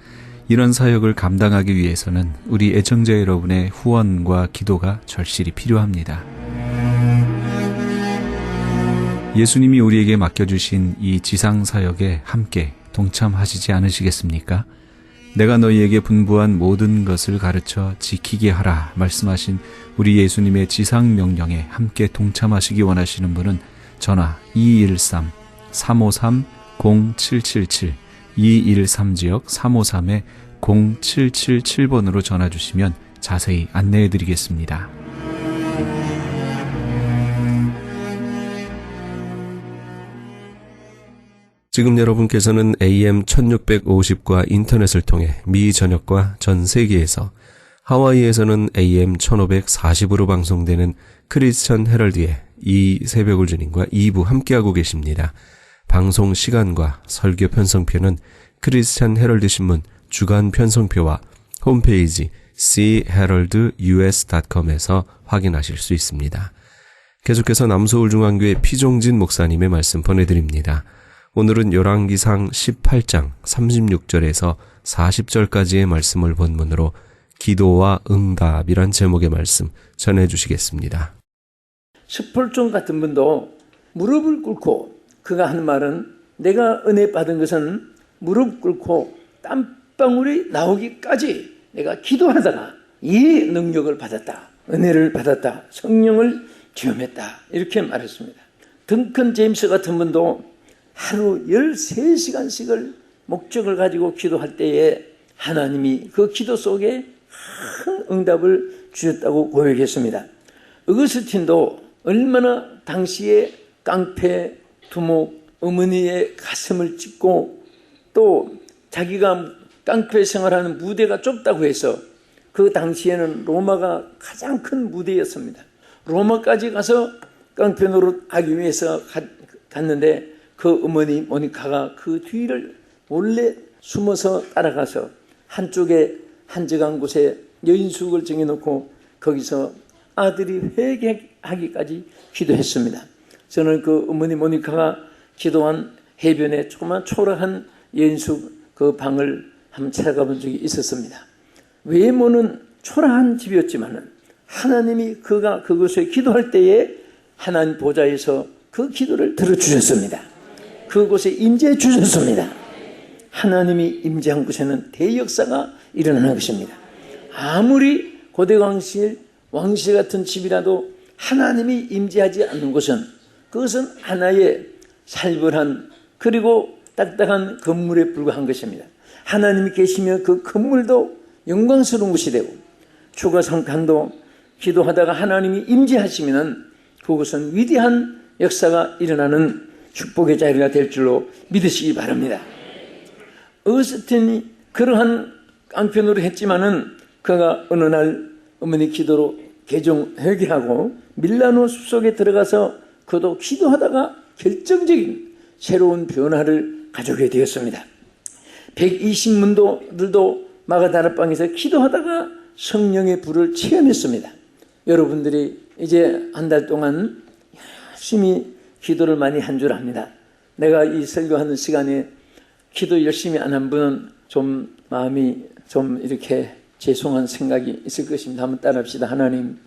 Speaker 3: 이런 사역을 감당하기 위해서는 우리 애청자 여러분의 후원과 기도가 절실히 필요합니다. 예수님이 우리에게 맡겨주신 이 지상사역에 함께 동참하시지 않으시겠습니까? 내가 너희에게 분부한 모든 것을 가르쳐 지키게 하라 말씀하신 우리 예수님의 지상명령에 함께 동참하시기 원하시는 분은 전화 213-353-0777 213지역 353-0777번으로 전화 주시면 자세히 안내해 드리겠습니다.
Speaker 1: 지금 여러분께서는 AM 1650과 인터넷을 통해 미 전역과 전 세계에서, 하와이에서는 AM 1540으로 방송되는 크리스천 헤럴드의 이 새벽을 주님과 2부 함께하고 계십니다. 방송 시간과 설교 편성표는 크리스천 헤럴드 신문 주간 편성표와 홈페이지 cheraldus.com에서 확인하실 수 있습니다. 계속해서 남서울중앙교회 피종진 목사님의 말씀 보내드립니다. 오늘은 열왕기상 18장 36절에서 40절까지의 말씀을 본문으로 기도와 응답이란 제목의 말씀 전해주시겠습니다.
Speaker 4: 스폴종 같은 분도 무릎을 꿇고, 그가 하는 말은 내가 은혜 받은 것은 무릎 꿇고 땀방울이 나오기까지 내가 기도하다가 이 능력을 받았다, 은혜를 받았다, 성령을 체험했다, 이렇게 말했습니다. 덩컨 제임스 같은 분도 하루 13시간씩을 목적을 가지고 기도할 때에 하나님이 그 기도 속에 큰 응답을 주셨다고 고백했습니다. 어거스틴도 얼마나 당시에 깡패, 두목, 어머니의 가슴을 찢고, 또 자기가 깡패 생활하는 무대가 좁다고 해서 그 당시에는 로마가 가장 큰 무대였습니다. 로마까지 가서 깡패 노릇하기 위해서 갔는데 그 어머니 모니카가 그 뒤를 몰래 숨어서 따라가서 한쪽에 한적한 곳에 여인숙을 정해놓고 거기서 아들이 회개하기까지 기도했습니다. 저는 그 어머니 모니카가 기도한 해변에 조그만 초라한 여인숙 그 방을 한번 찾아가 본 적이 있었습니다. 외모는 초라한 집이었지만은 하나님이 그가 그곳에 기도할 때에 하나님 보좌에서 그 기도를 들어주셨습니다. 그곳에 임재해 주셨습니다. 하나님이 임재한 곳에는 대역사가 일어나는 것입니다. 아무리 고대왕실, 왕실 같은 집이라도 하나님이 임재하지 않는 곳은, 그것은 하나의 살벌한 그리고 딱딱한 건물에 불과한 것입니다. 하나님이 계시면 그 건물도 영광스러운 곳이 되고, 추가성탄도 기도하다가 하나님이 임재하시면 그것은 위대한 역사가 일어나는 축복의 자리가 될 줄로 믿으시기 바랍니다. 어거스틴이 그러한 깡패노를 했지만은 그가 어느 날 어머니 기도로 회개하고 밀라노 숲속에 들어가서 그도 기도하다가 결정적인 새로운 변화를 가져오게 되었습니다. 120문도들도 마가다락방에서 기도하다가 성령의 불을 체험했습니다. 여러분들이 이제 한 달 동안 열심히 기도를 많이 한 줄 압니다. 내가 이 설교하는 시간에 기도 열심히 안 한 분은 좀 마음이 좀 이렇게 죄송한 생각이 있을 것입니다. 한번 따라합시다. 하나님,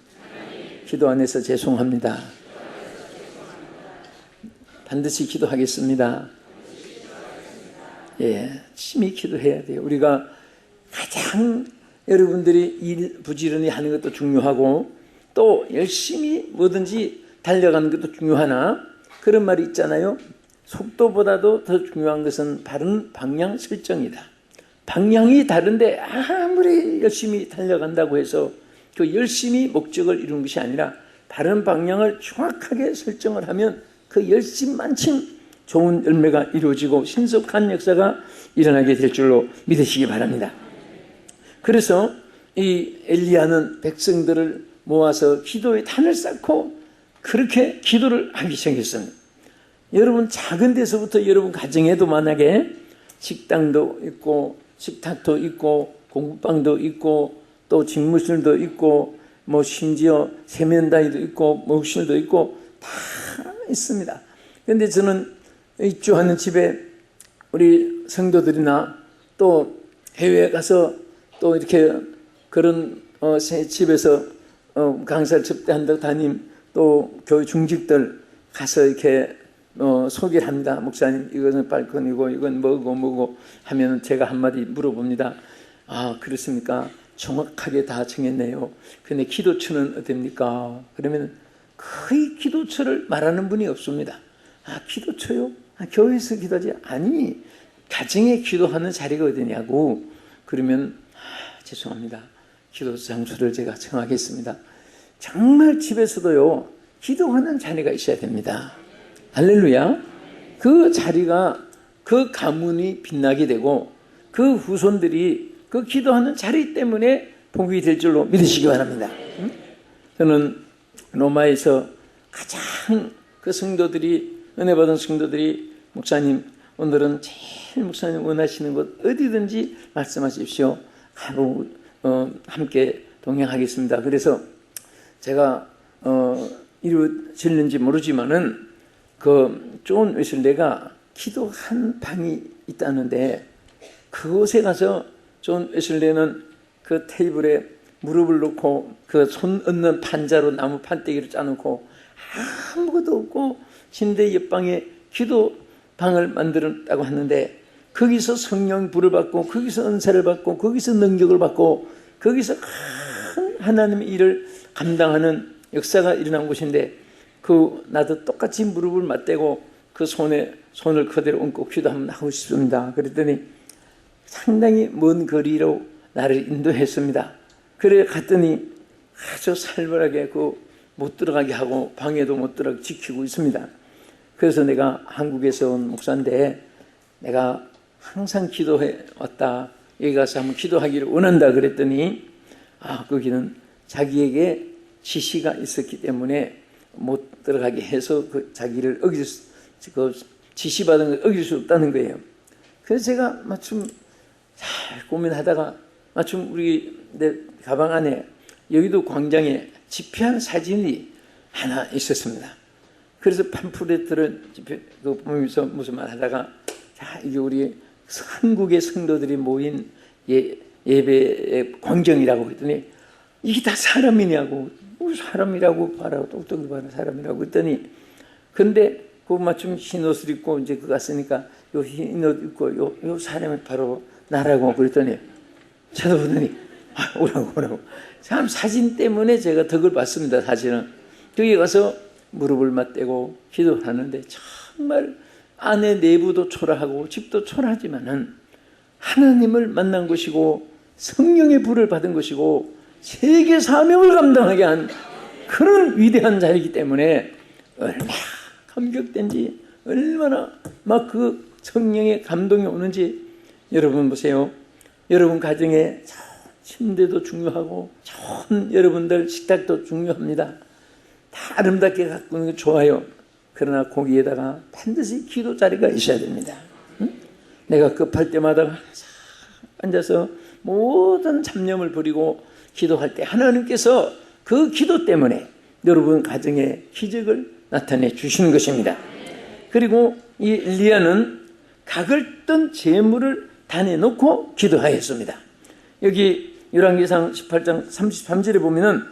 Speaker 4: 기도 안 해서 죄송합니다. 반드시 기도하겠습니다. 예, 열심히 기도해야 돼요. 우리가 가장 여러분들이 일 부지런히 하는 것도 중요하고 또 열심히 뭐든지 달려가는 것도 중요하나 그런 말이 있잖아요. 속도보다도 더 중요한 것은 바른 방향 설정이다. 방향이 다른데 아무리 열심히 달려간다고 해서 그 열심히 목적을 이루는 것이 아니라 바른 방향을 정확하게 설정을 하면 그 열심만큼 좋은 열매가 이루어지고 신속한 역사가 일어나게 될 줄로 믿으시기 바랍니다. 그래서 이 엘리야는 백성들을 모아서 기도의 단을 쌓고 그렇게 기도를 하기 시작했습니다. 여러분 작은 데서부터 여러분 가정에도 만약에 식당도 있고 식탁도 있고 공부방도 있고 또 집무실도 있고 뭐 심지어 세면다이도 있고 목실도 있고 다 있습니다. 그런데 저는 입주하는 집에 우리 성도들이나 또 해외에 가서 또 이렇게 그런 집에서 강사를 접대한다고 담임 또 교회 중직들 가서 이렇게 소개를 합니다. 목사님 이거는 발코니고 이건 뭐고 하면 제가 한마디 물어봅니다. 아 그렇습니까? 정확하게 다 정했네요. 근데 기도처는 어떻습니까? 그러면 거의 기도처를 말하는 분이 없습니다. 아 기도처요? 아, 교회에서 기도하지? 아니 가정에 기도하는 자리가 어디냐고. 그러면 죄송합니다. 기도 장소를 제가 정하겠습니다. 정말 집에서도요 기도하는 자리가 있어야 됩니다. 할렐루야. 그 자리가 그 가문이 빛나게 되고 그 후손들이 그 기도하는 자리 때문에 복이 될 줄로 믿으시기 바랍니다. 저는 로마에서 가장 그 성도들이 은혜 받은 성도들이 목사님 오늘은 제일 목사님 원하시는 곳 어디든지 말씀하십시오. 함께 동행하겠습니다. 그래서 제가 이루어질는지 모르지만은 그 존 웨슬레가 기도한 방이 있다는데 그곳에 가서 존 웨슬레는 그 테이블에 무릎을 놓고 그 손 얹는 판자로 나무 판때기를 짜놓고 아무것도 없고 침대 옆방에 기도방을 만들었다고 하는데 거기서 성령 불을 받고 거기서 은사를 받고 거기서 능력을 받고 거기서 큰 하나님의 일을 감당하는 역사가 일어난 곳인데 나도 똑같이 무릎을 맞대고 그 손을 그대로 얹고 기도 한번 하고 싶습니다. 그랬더니 상당히 먼 거리로 나를 인도했습니다. 그래 갔더니 아주 살벌하게 못 들어가게 하고 방에도 못 들어가게 지키고 있습니다. 그래서 내가 한국에서 온 목사인데 내가 항상 기도해 왔다. 여기 가서 한번 기도하기를 원한다 그랬더니 거기는 자기에게 지시가 있었기 때문에 못 들어가게 해서 자기를 지시받은 걸 어길 수 없다는 거예요. 그래서 제가 마침 잘 고민하다가 마침 내 가방 안에 여의도 광장에 집회한 사진이 하나 있었습니다. 그래서 팜플렛들을 보면서 무슨 말 하다가 이게 우리 한국의 성도들이 모인 예배의 광장이라고 했더니 이게 다 사람이냐고. 사람이라고 봐라. 똑똑히 봐라. 사람이라고 했더니 근데 마침 흰 옷을 입고 이제 갔으니까 요 흰 옷 입고 요 사람이 바로 나라고 그랬더니 쳐다보더니 오라고 참 사진 때문에 제가 덕을 받습니다. 사진은 거기 가서 무릎을 맞대고 기도를 하는데 정말 안에 내부도 초라하고 집도 초라하지만은 하나님을 만난 것이고 성령의 불을 받은 것이고 세계 사명을 감당하게 한 그런 위대한 자리이기 때문에 얼마나 감격된지 얼마나 막 그 성령의 감동이 오는지 여러분 보세요. 여러분 가정에 침대도 중요하고 좋은 여러분들 식탁도 중요합니다. 다 아름답게 가꾸는 게 좋아요. 그러나 거기에다가 반드시 기도 자리가 있어야 됩니다. 응? 내가 급할 때마다 앉아서 모든 잡념을 버리고 기도할 때 하나님께서 그 기도 때문에 여러분 가정에 기적을 나타내 주시는 것입니다. 그리고 이 엘리야는 각을 뜬 재물을 단에 놓고 기도하였습니다. 여기 열왕기상 18장 33절에 보면은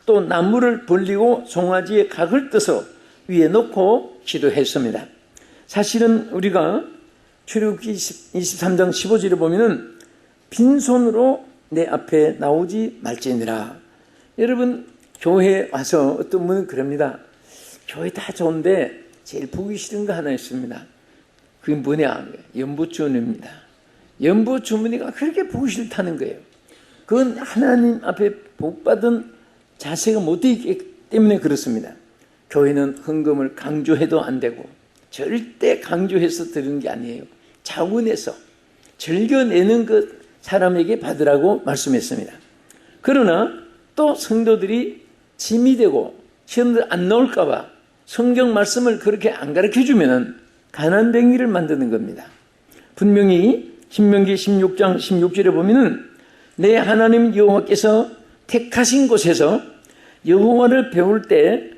Speaker 4: 또 나무를 벌리고 송아지에 각을 떠서 위에 놓고 기도했습니다. 사실은 우리가 출애굽기 23장 15절에 보면은 빈손으로 내 앞에 나오지 말지니라. 여러분, 교회에 와서 어떤 분은 그럽니다. 교회 다 좋은데 제일 보기 싫은 거 하나 있습니다. 그게 뭐냐? 연보주문입니다. 연보주문이가 그렇게 보기 싫다는 거예요. 그건 하나님 앞에 복받은 자세가 못 되기 때문에 그렇습니다. 교회는 헌금을 강조해도 안 되고 절대 강조해서 드리는 게 아니에요. 자원해서 즐겨내는 그 사람에게 받으라고 말씀했습니다. 그러나 또 성도들이 짐이 되고 시험들 안 나올까 봐 성경 말씀을 그렇게 안 가르쳐주면 가난뱅이를 만드는 겁니다. 분명히 신명기 16장 16절에 보면은 내 하나님 여호와께서 택하신 곳에서 여호와를 배울 때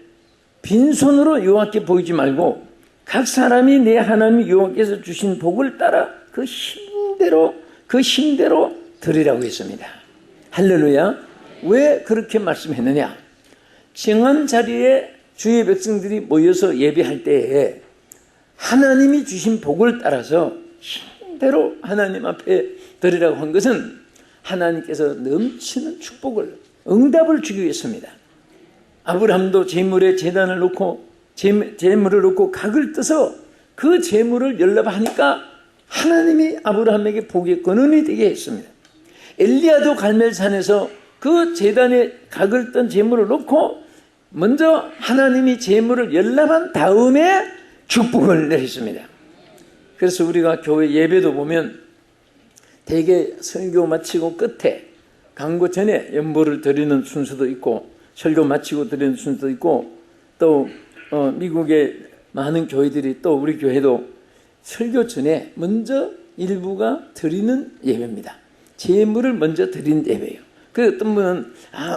Speaker 4: 빈손으로 여호와께 보이지 말고 각 사람이 내 하나님 여호와께서 주신 복을 따라 그 힘대로 드리라고 했습니다. 할렐루야. 왜 그렇게 말씀했느냐? 정한 자리에 주의 백성들이 모여서 예배할 때에 하나님이 주신 복을 따라서 힘대로 하나님 앞에 드리라고 한 것은 하나님께서 넘치는 축복을, 응답을 주기 위해서입니다. 아브라함도 제물에 제단을 놓고 제물을 놓고 각을 떠서 그 제물을 연락하니까 하나님이 아브라함에게 복의 근원이 되게 했습니다. 엘리야도 갈멜산에서 그 제단에 각을 떤 제물을 놓고 먼저 하나님이 제물을 연락한 다음에 축복을 내렸습니다. 그래서 우리가 교회 예배도 보면 대개 설교 마치고 끝에 강구 전에 연보를 드리는 순서도 있고 설교 마치고 드리는 순서도 있고 또 미국의 많은 교회들이 또 우리 교회도 설교 전에 먼저 일부가 드리는 예배입니다. 제물을 먼저 드리는 예배예요. 그 어떤 분은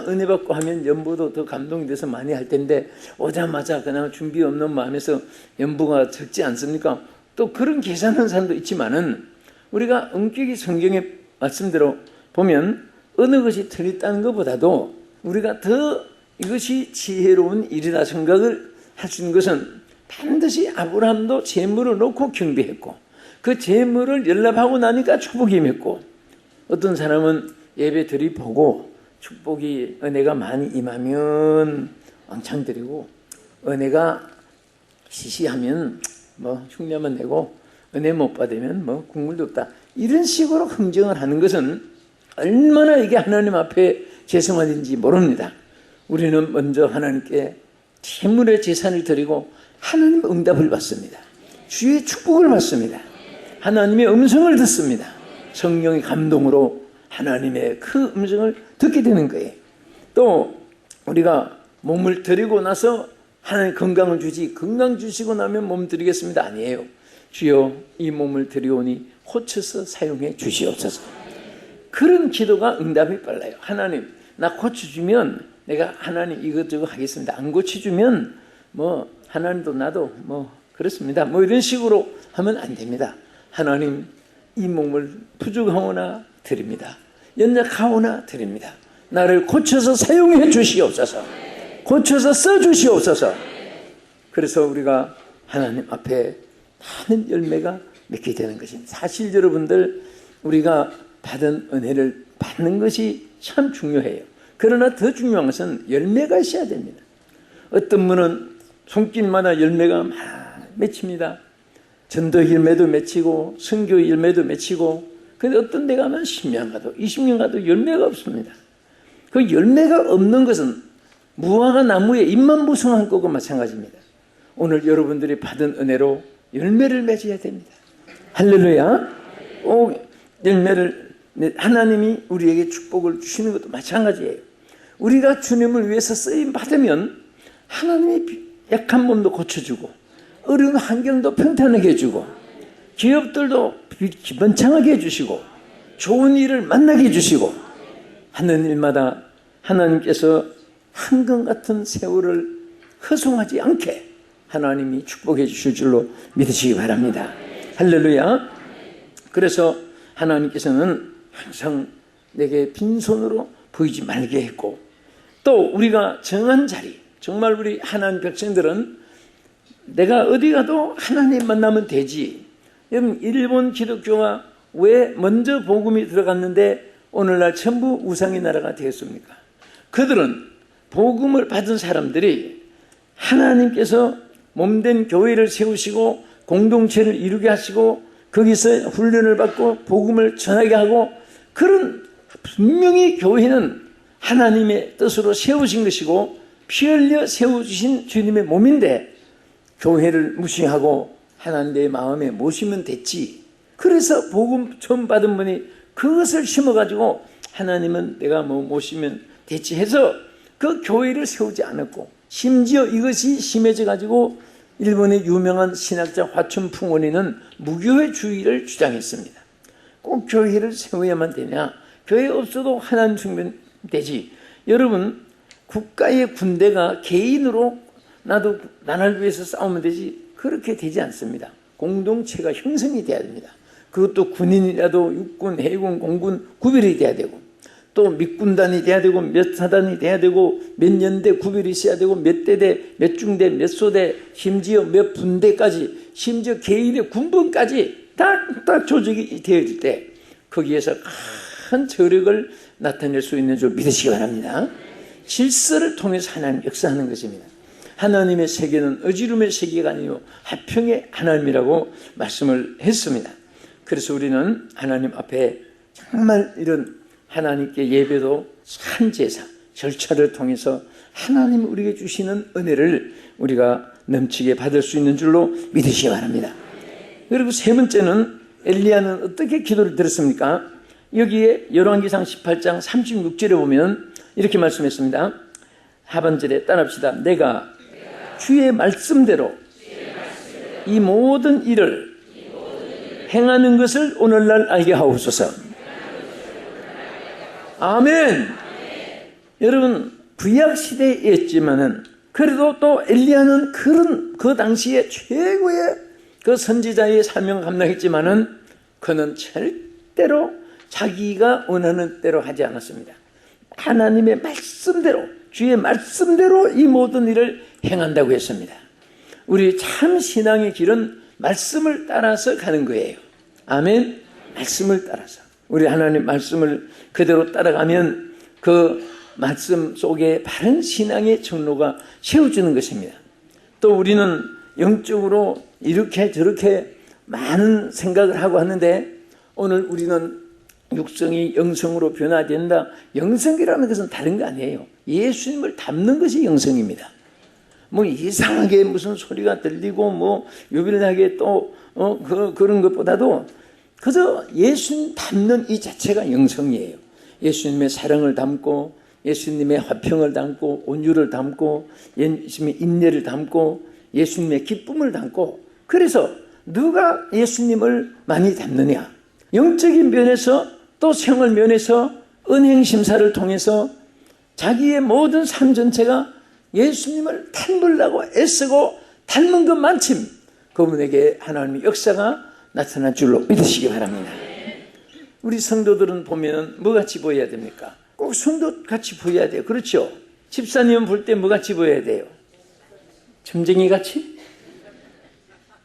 Speaker 4: 은혜 받고 하면 연보도 더 감동이 돼서 많이 할 텐데 오자마자 그냥 준비 없는 마음에서 연보가 적지 않습니까? 또 그런 계산하는 사람도 있지만은 우리가 엄격히 성경의 말씀대로 보면 어느 것이 틀렸다는 것보다도 우리가 더 이것이 지혜로운 일이라 생각을 할 수 있는 것은 반드시 아브라함도 제물을 놓고 경배했고 그 제물을 연락하고 나니까 축복이 임했고 어떤 사람은 예배들이 보고 축복이 은혜가 많이 임하면 왕창 드리고 은혜가 시시하면 뭐 흉내만 내고 은혜 못 받으면 뭐 국물도 없다 이런 식으로 흥정을 하는 것은 얼마나 이게 하나님 앞에 죄송한지 모릅니다. 우리는 먼저 하나님께 제물의 제산을 드리고 하나님 응답을 받습니다. 주의 축복을 받습니다. 하나님의 음성을 듣습니다. 성령의 감동으로 하나님의 그 음성을 듣게 되는 거예요. 또 우리가 몸을 드리고 나서 하나님 건강을 주지 건강 주시고 나면 몸 드리겠습니다 아니에요. 주여 이 몸을 드리오니 고쳐서 사용해 주시옵소서. 그런 기도가 응답이 빨라요. 하나님 나 고쳐주면 내가 하나님 이것저것 하겠습니다. 안 고쳐주면 뭐 하나님도 나도 뭐 그렇습니다. 뭐 이런 식으로 하면 안 됩니다. 하나님 이 몸을 부족하오나 드립니다. 연약하오나 드립니다. 나를 고쳐서 사용해 주시옵소서. 고쳐서 써 주시옵소서. 그래서 우리가 하나님 앞에 많은 열매가 맺게 되는 것입니다. 사실 여러분들 우리가 받은 은혜를 받는 것이 참 중요해요. 그러나 더 중요한 것은 열매가 있어야 됩니다. 어떤 분은 손길마다 열매가 막 맺힙니다. 전도 열매도 맺히고 선교 열매도 맺히고 그런데 어떤 데 가면 10년 가도 20년 가도 열매가 없습니다. 그 열매가 없는 것은 무화과 나무에 잎만 무성한 것과 마찬가지입니다. 오늘 여러분들이 받은 은혜로 열매를 맺어야 됩니다. 할렐루야. 열매를 하나님이 우리에게 축복을 주시는 것도 마찬가지예요. 우리가 주님을 위해서 쓰임 받으면 하나님이 약한 몸도 고쳐주고 어려운 환경도 평탄하게 해주고 기업들도 번창하게 해주시고 좋은 일을 만나게 해주시고 하는 일마다 하나님께서 한금 같은 세월을 허송하지 않게 하나님이 축복해 주실 줄로 믿으시기 바랍니다. 할렐루야. 그래서 하나님께서는 항상 내게 빈손으로 보이지 말게 했고 또 우리가 정한 자리 정말 우리 하나님 백성들은 내가 어디 가도 하나님 만나면 되지. 여러분 일본 기독교와 왜 먼저 복음이 들어갔는데 오늘날 전부 우상의 나라가 되었습니까? 그들은 복음을 받은 사람들이 하나님께서 몸된 교회를 세우시고 공동체를 이루게 하시고 거기서 훈련을 받고 복음을 전하게 하고, 그런 분명히 교회는 하나님의 뜻으로 세우신 것이고 피 흘려 세워주신 주님의 몸인데 교회를 무시하고 하나님의 마음에 모시면 됐지. 그래서 복음 처음 받은 분이 그것을 심어가지고 하나님은 내가 뭐 모시면 됐지 해서 그 교회를 세우지 않았고, 심지어 이것이 심해져가지고 일본의 유명한 신학자 화춘풍원이는 무교회주의를 주장했습니다. 꼭 교회를 세워야만 되냐? 교회 없어도 하나님 충분되지. 여러분, 국가의 군대가 개인으로 나도 나라를 위해서 싸우면 되지, 그렇게 되지 않습니다. 공동체가 형성이 돼야 됩니다. 그것도 군인이라도 육군, 해군, 공군 구별이 돼야 되고, 또 몇 군단이 돼야 되고 몇 사단이 돼야 되고 몇 년대 구별이 있어야 되고 몇 대대, 몇 중대, 몇 소대, 심지어 몇 분대까지, 심지어 개인의 군번까지 딱 조직이 되어질 때 거기에서 큰 저력을 나타낼 수 있는 줄 믿으시기 바랍니다. 질서를 통해서 하나님 역사하는 것입니다. 하나님의 세계는 어지rum의 세계가 아니요 화평의 하나님이라고 말씀을 했습니다. 그래서 우리는 하나님 앞에 정말 이런 하나님께 예배도 산제사 절차를 통해서 하나님 우리에게 주시는 은혜를 우리가 넘치게 받을 수 있는 줄로 믿으시기 바랍니다. 그리고 세 번째는 엘리야는 어떻게 기도를 드렸습니까? 여기에 열왕기상 18장 36절에 보면 이렇게 말씀했습니다. 하반절에 따라합시다. 내가 주의 말씀대로 이 모든 일을 행하는 것을 오늘날 알게 하옵소서. 아멘. 여러분, 구약시대였지만은 그래도 또 엘리야는 그 당시에 최고의 그 선지자의 사명을 감당했지만은 그는 절대로 자기가 원하는 대로 하지 않았습니다. 하나님의 말씀대로, 주의 말씀대로 이 모든 일을 행한다고 했습니다. 우리 참 신앙의 길은 말씀을 따라서 가는 거예요. 아멘. 말씀을 따라서 우리 하나님 말씀을 그대로 따라가면 그 말씀 속에 바른 신앙의 정로가 세워지는 것입니다. 또 우리는 영적으로 이렇게 저렇게 많은 생각을 하고 하는데 오늘 우리는 육성이 영성으로 변화된다. 영성이라는 것은 다른 거 아니에요. 예수님을 닮는 것이 영성입니다. 뭐 이상하게 무슨 소리가 들리고 뭐 유별나게 또 그런 것보다도 그저 예수님 닮는 이 자체가 영성이에요. 예수님의 사랑을 담고 예수님의 화평을 담고 온유를 담고 예수님의 인내를 담고 예수님의 기쁨을 담고, 그래서 누가 예수님을 많이 닮느냐? 영적인 면에서 또 생활 면에서 은행 심사를 통해서 자기의 모든 삶 전체가 예수님을 닮으려고 애쓰고 닮은 것만큼 그분에게 하나님의 역사가 나타날 줄로 믿으시기 바랍니다. 우리 성도들은 보면 뭐같이 보여야 됩니까? 꼭 성도같이 보여야 돼요. 그렇죠? 집사님 볼 때 뭐같이 보여야 돼요? 점쟁이같이?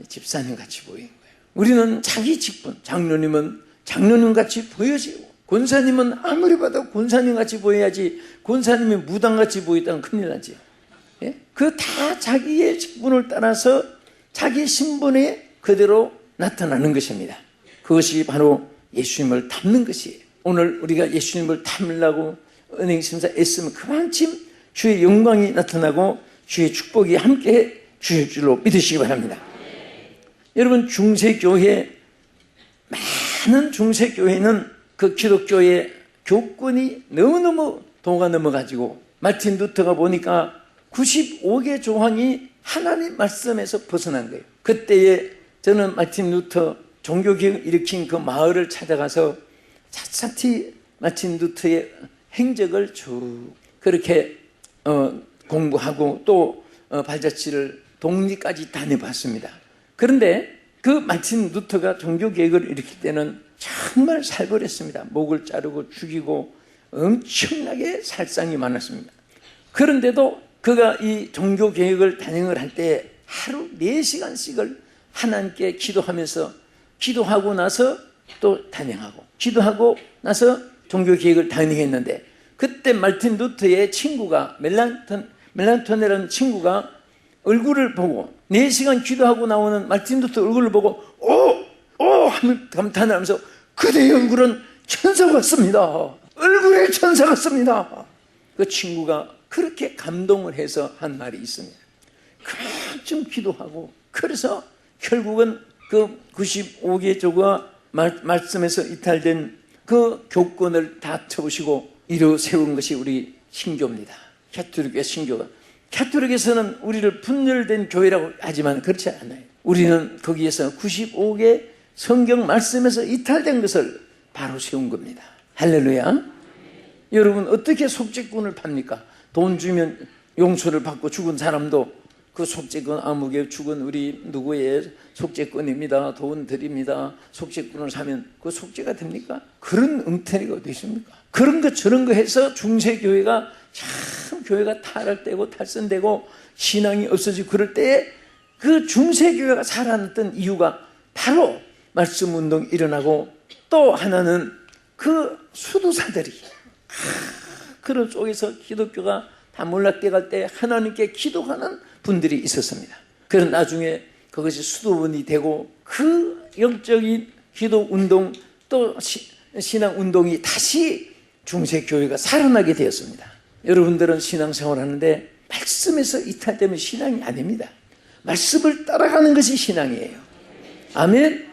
Speaker 4: 집사님같이 보이는 거예요. 우리는 자기 직분, 장로님은 장로님같이 보여지고 권사님은 아무리 봐도 권사님같이 보여야지 권사님이 무당같이 보이다면 큰일 나지. 예? 그 다 자기의 직분을 따라서 자기 신분에 그대로 나타나는 것입니다. 그것이 바로 예수님을 닮는 것이에요. 오늘 우리가 예수님을 닮으려고 은행심사 애쓰면 그만큼 주의 영광이 나타나고 주의 축복이 함께 주실 줄로 믿으시기 바랍니다. 여러분, 중세교회, 많은 중세교회는 그 기독교의 교권이 너무너무 도가 넘어가지고 마틴 루터가 보니까 95개 조항이 하나님 말씀에서 벗어난 거예요. 그때에 저는 마틴 루터 종교개혁을 일으킨 그 마을을 찾아가서 차차히 마틴 루터의 행적을 쭉 그렇게 공부하고 또 발자취를 독리까지 다녀봤습니다. 그런데 그 마틴 루터가 종교개혁을 일으킬 때는 정말 살벌했습니다. 목을 자르고 죽이고 엄청나게 살상이 많았습니다. 그런데도 그가 이 종교개혁을 단행을 할 때 하루 4시간씩을 하나님께 기도하면서 기도하고 나서 또 단행하고, 기도하고 나서 종교개혁을 단행했는데, 그때 마르틴 루터의 친구가 멜랑톤이라는 친구가 얼굴을 보고 4시간 기도하고 나오는 마르틴 루터 얼굴을 보고 오 하면 감탄을 하면서 그대의 얼굴은 천사 같습니다. 얼굴에 천사 같습니다. 그 친구가 그렇게 감동을 해서 한 말이 있습니다. 그만큼 기도하고, 그래서 결국은 그 95개 조가 말씀에서 이탈된 그 교권을 다 쳐보시고 이루 세운 것이 우리 신교입니다. 가톨릭의 신교가. 가톨릭에서는 우리를 분열된 교회라고 하지만 그렇지 않아요. 우리는 거기에서 95개 성경 말씀에서 이탈된 것을 바로 세운 겁니다. 할렐루야. 여러분, 어떻게 속죄권을 팝니까? 돈 주면 용서를 받고 죽은 사람도 그 속죄권, 아무개 죽은 우리 누구의 속죄권입니다, 돈 드립니다, 속죄권을 사면 그 속죄가 됩니까? 그런 엉터리가 어디 있습니까? 그런 거 저런 거 해서 중세교회가 참 교회가 타락되고 탈선되고 신앙이 없어지고 그럴 때에 그 중세교회가 살아났던 이유가 바로 말씀운동이 일어나고, 또 하나는 그 수도사들이 그런 속에서 기독교가 다 몰락돼 때 하나님께 기도하는 분들이 있었습니다. 그런 나중에 그것이 수도원이 되고 그 영적인 기도운동 또 신앙운동이 다시 중세교회가 살아나게 되었습니다. 여러분들은 신앙생활 하는데 말씀에서 이탈되면 신앙이 아닙니다. 말씀을 따라가는 것이 신앙이에요. 아멘.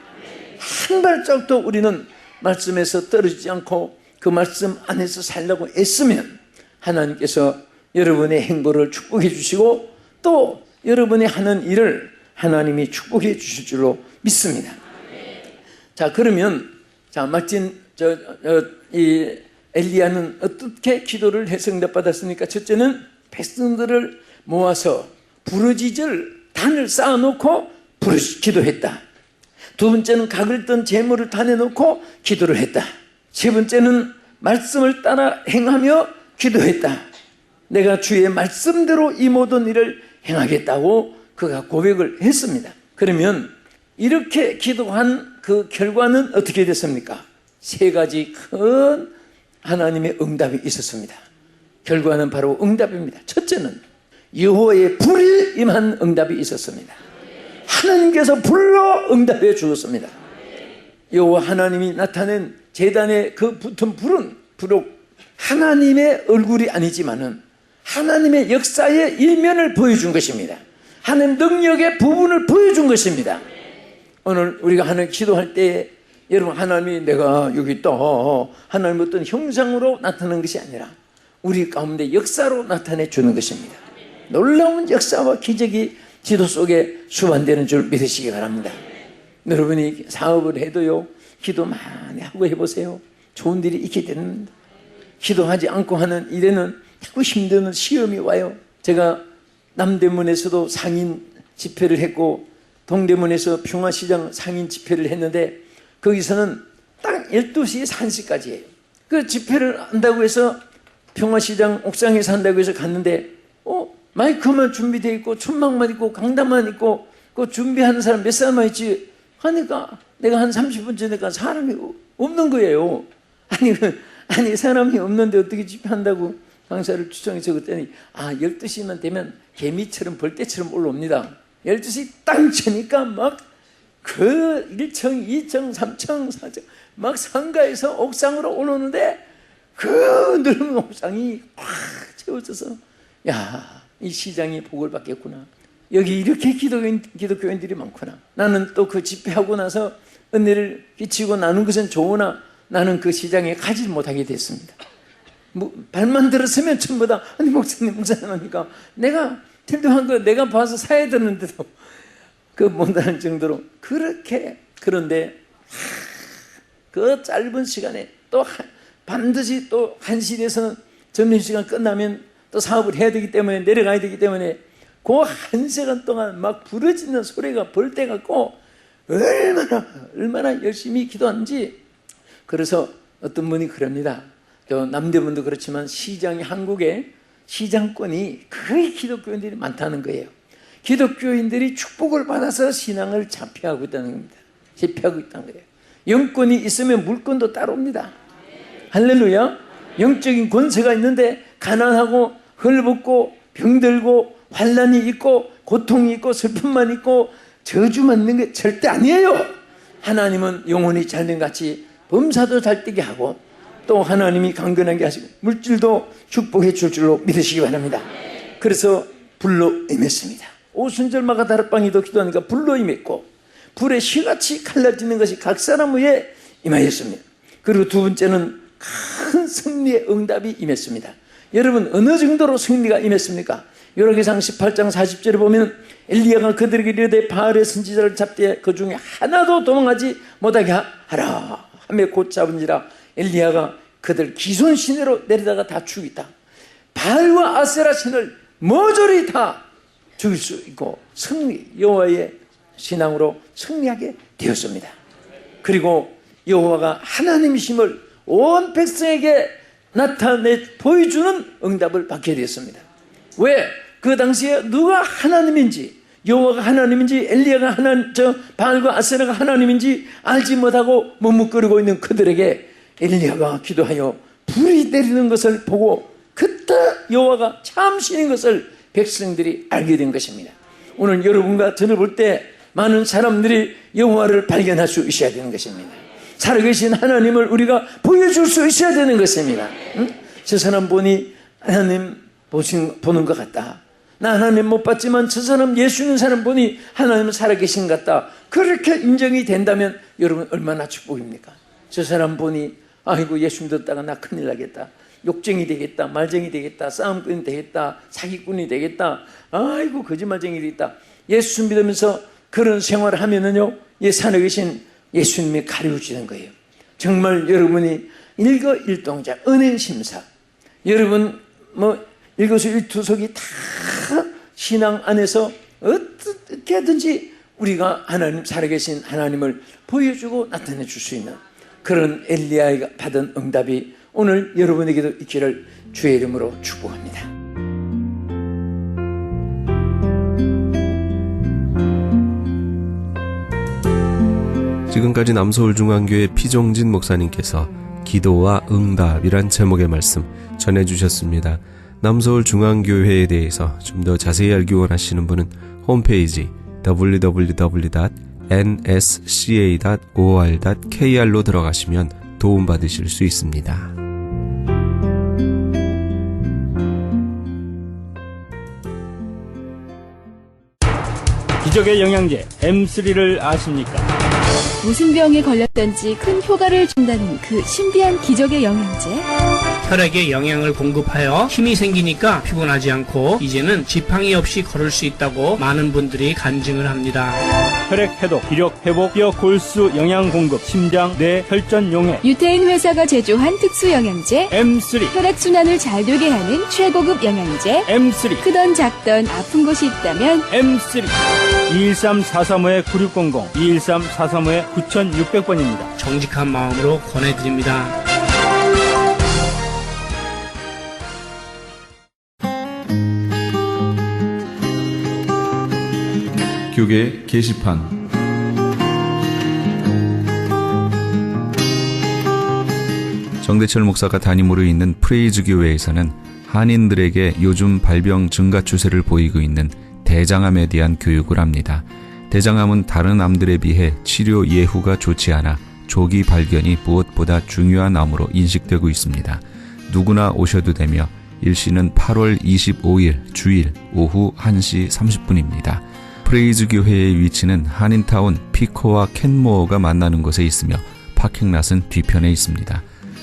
Speaker 4: 한 발짝도 우리는 말씀에서 떨어지지 않고 그 말씀 안에서 살려고 애쓰면 하나님께서 여러분의 행보를 축복해 주시고 또 여러분이 하는 일을 하나님이 축복해 주실 줄로 믿습니다. 자, 그러면 이 엘리야는 어떻게 기도를 해서 응답받았습니까? 첫째는 백성들을 모아서 부르짖을 단을 쌓아놓고 기도했다. 두 번째는 각을 뜬 재물을 단해놓고 기도를 했다. 세 번째는 말씀을 따라 행하며 기도했다. 내가 주의 말씀대로 이 모든 일을 행하겠다고 그가 고백을 했습니다. 그러면 이렇게 기도한 그 결과는 어떻게 됐습니까? 세 가지 큰 하나님의 응답이 있었습니다. 결과는 바로 응답입니다. 첫째는 여호와의 불이 임한 응답이 있었습니다. 하나님께서 불로 응답해 주었습니다. 여호와 하나님이 나타낸 제단에 그 붙은 불은 비록 하나님의 얼굴이 아니지만은 하나님의 역사의 일면을 보여준 것입니다. 하나님 능력의 부분을 보여준 것입니다. 오늘 우리가 하나님 기도할 때 여러분, 하나님이 내가 여기 있다 하나님 어떤 형상으로 나타나는 것이 아니라 우리 가운데 역사로 나타내 주는 것입니다. 놀라운 역사와 기적이 지도 속에 수반되는 줄 믿으시기 바랍니다. 여러분이 사업을 해도요, 기도 많이 하고 해보세요. 좋은 일이 있게 됩니다. 기도하지 않고 하는 일에는 자꾸 힘든 시험이 와요. 제가 남대문에서도 상인 집회를 했고 동대문에서 평화시장 상인 집회를 했는데 거기서는 딱 12시 1시까지예요. 그 집회를 한다고 해서 평화시장 옥상에서 한다고 해서 갔는데 마이크만 준비되어 있고 천막만 있고 강단만 있고 그 준비하는 사람 몇 사람만 있지 하니까 내가 한 30분 전에 가 사람이 없는 거예요. 아니 사람이 없는데 어떻게 집회한다고 강사를 추천해서 그랬더니 12시만 되면 개미처럼 벌떼처럼 올라옵니다. 12시 땅 치니까 막 그 1층, 2층, 3층, 4층 막 상가에서 옥상으로 올라오는데 그 넓은 옥상이 확 채워져서 이 시장이 복을 받겠구나. 여기 이렇게 기독교인들이 많구나. 나는 또 그 집회하고 나서 은혜를 끼치고 나눈 것은 좋으나 나는 그 시장에 가지 못하게 됐습니다. 발만 들었으면 전부 다 목사님 하니까 내가 필요한 거 내가 봐서 사야 되는데도 그 못하는 정도로 그렇게. 그런데 그 짧은 시간에 또 반드시 또 1시 돼서는 점심시간 끝나면 또 사업을 해야 되기 때문에 내려가야 되기 때문에 그 1시간 동안 막 부러지는 소리가 벌떼 같고 얼마나 열심히 기도하는지. 그래서 어떤 분이 그럽니다. 또 남대문도 그렇지만 시장이 한국에 시장권이 거의 기독교인들이 많다는 거예요. 기독교인들이 축복을 받아서 신앙을 잡혀하고 있다는 겁니다. 집회하고 있다는 거예요. 영권이 있으면 물권도 따라옵니다. 할렐루야. 영적인 권세가 있는데 가난하고 헐벗고 병들고 환난이 있고 고통이 있고 슬픔만 있고 저주만 있는 게 절대 아니에요. 하나님은 영혼이 잘된같이 범사도 잘되게 하고 또 하나님이 강건하게 하시고 물질도 축복해 줄 줄로 믿으시기 바랍니다. 그래서 불로 임했습니다. 오순절마가 다락방이도 기도하니까 불로 임했고 불에 시같이 갈라지는 것이 각 사람 위에 임하였습니다. 그리고 두 번째는 큰 승리의 응답이 임했습니다. 여러분 어느 정도로 승리가 임했습니까? 요라기상 18장 40절에 보면 엘리야가 그들에게 이르되 바알의 선지자를 잡되 그 중에 하나도 도망하지 못하게 하라 하며 곧 잡은지라 엘리야가 그들 기손 시내로 내리다가 다 죽이다. 바알과 아세라 신을 모조리 다 죽일 수 있고 승리 여호와의 신앙으로 승리하게 되었습니다. 그리고 여호와가 하나님이심을 온 백성에게 나타내 보여주는 응답을 받게 되었습니다. 왜? 그 당시에 누가 하나님인지 여호와가 하나님인지 엘리야가 바알과 아세라가 하나님인지 알지 못하고 머뭇거리고 있는 그들에게 엘리야가 기도하여 불이 내리는 것을 보고 그때 여호와가 참 신인 것을 백성들이 알게 된 것입니다. 오늘 여러분과 저를 볼 때 많은 사람들이 여호와를 발견할 수 있어야 되는 것입니다. 살아계신 하나님을 우리가 보여줄 수 있어야 되는 것입니다. 응? 저 사람 보니 하나님 보는 것 같다. 나 하나님 못 봤지만 저 사람 예수 있는 사람 보니 하나님은 살아계신 것 같다. 그렇게 인정이 된다면 여러분 얼마나 축복입니까? 저 사람 보니 아이고 예수 믿었다가 나 큰일 나겠다. 욕쟁이 되겠다. 말쟁이 되겠다. 싸움꾼이 되겠다. 사기꾼이 되겠다. 아이고 거짓말쟁이 되겠다. 예수 믿으면서 그런 생활을 하면은요, 살아계신 예수님이 가려주시는 거예요. 정말 여러분이 일거일동자, 은행심사, 여러분 일거수일투족이 다 신앙 안에서 어떻게 하든지 우리가 하나님, 살아계신 하나님을 보여주고 나타내 줄 수 있는 그런 엘리야가 받은 응답이 오늘 여러분에게도 있기를 주의 이름으로 축복합니다.
Speaker 1: 지금까지 남서울중앙교회 피종진 목사님께서 기도와 응답이란 제목의 말씀 전해주셨습니다. 남서울중앙교회에 대해서 좀 더 자세히 알기 원하시는 분은 홈페이지 www.nsca.or.kr로 들어가시면 도움받으실 수 있습니다.
Speaker 5: 기적의 영양제 M3를 아십니까?
Speaker 6: 무슨 병에 걸렸던지 큰 효과를 준다는 그 신비한 기적의 영양제.
Speaker 7: 혈액에 영양을 공급하여 힘이 생기니까 피곤하지 않고 이제는 지팡이 없이 걸을 수 있다고 많은 분들이 간증을 합니다.
Speaker 5: 혈액 해독, 기력 회복, 뼈 골수 영양 공급, 심장, 뇌, 혈전 용해.
Speaker 6: 유태인 회사가 제조한 특수 영양제
Speaker 5: M3.
Speaker 6: 혈액순환을 잘 되게 하는 최고급 영양제.
Speaker 5: M3.
Speaker 6: 크던 작던 아픈 곳이 있다면
Speaker 5: M3. 213-435-9600, 213-435-9600번입니다.
Speaker 7: 정직한 마음으로 권해드립니다.
Speaker 3: 교계 게시판. 정대철 목사가 담임으로 있는 프레이즈 교회에서는 한인들에게 요즘 발병 증가 추세를 보이고 있는 대장암에 대한 교육을 합니다. 대장암은 다른 암들에 비해 치료 예후가 좋지 않아 조기 발견이 무엇보다 중요한 암으로 인식되고 있습니다. 누구나 오셔도 되며 일시는 8월 25일 주일 오후 1시 30분입니다. 프레이즈 교회의 위치는 한인타운 피코와 캔모어가 만나는 곳에 있으며 파킹랏은 뒤편에 있습니다.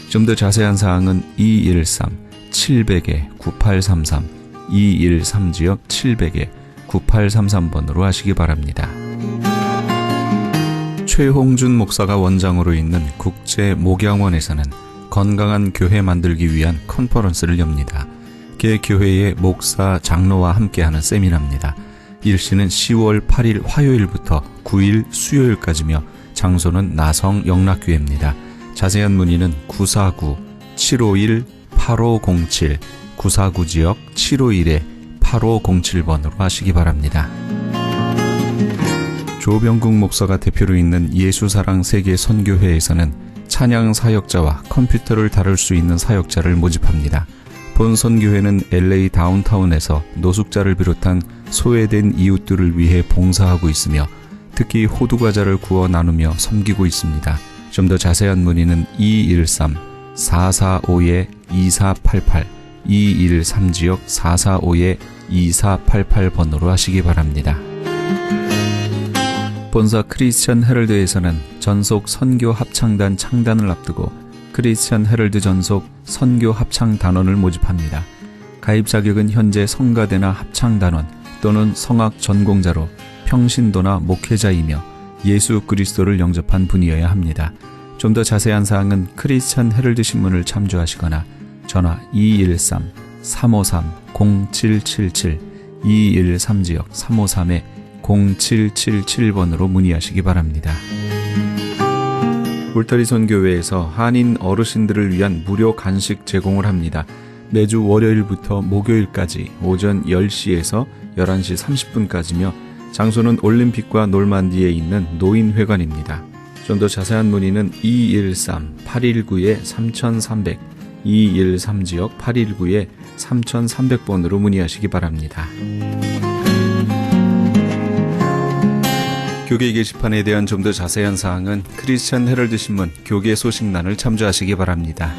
Speaker 3: 좀 더 자세한 사항은 213-700-9833, 213-700-9833번으로 하시기 바랍니다. 최홍준 목사가 원장으로 있는 국제목양원에서는 건강한 교회 만들기 위한 컨퍼런스를 엽니다. 개 교회의 목사, 장로와 함께하는 세미나입니다. 일시는 10월 8일 화요일부터 9일 수요일까지며 장소는 나성 영락교회입니다. 자세한 문의는 949-751-8507, 949지역 751-8507번으로 하시기 바랍니다. 조병국 목사가 대표로 있는 예수사랑 세계 선교회에서는 찬양 사역자와 컴퓨터를 다룰 수 있는 사역자를 모집합니다. 본 선교회는 LA 다운타운에서 노숙자를 비롯한 소외된 이웃들을 위해 봉사하고 있으며 특히 호두과자를 구워 나누며 섬기고 있습니다. 좀 더 자세한 문의는 213-445-2488 213지역 445-2488번으로 하시기 바랍니다. 본사 크리스천 헤럴드에서는 전속 선교 합창단 창단을 앞두고 크리스천 헤럴드 전속 선교 합창 단원을 모집합니다. 가입 자격은 현재 성가대나 합창단원 또는 성악 전공자로 평신도나 목회자이며 예수 그리스도를 영접한 분이어야 합니다. 좀 더 자세한 사항은 크리스천 헤럴드 신문을 참조하시거나 전화 213-353-0777 213지역 353-0777번으로 문의하시기 바랍니다. 울타리 선교회에서 한인 어르신들을 위한 무료 간식 제공을 합니다. 매주 월요일부터 목요일까지 오전 10시에서 11시 30분까지며 장소는 올림픽과 놀만디에 있는 노인회관입니다. 좀 더 자세한 문의는 213-819-3300 213지역 819-3300번으로 문의하시기 바랍니다. 교계 게시판에 대한 좀 더 자세한 사항은 크리스천 헤럴드 신문 교계 소식란을 참조하시기 바랍니다.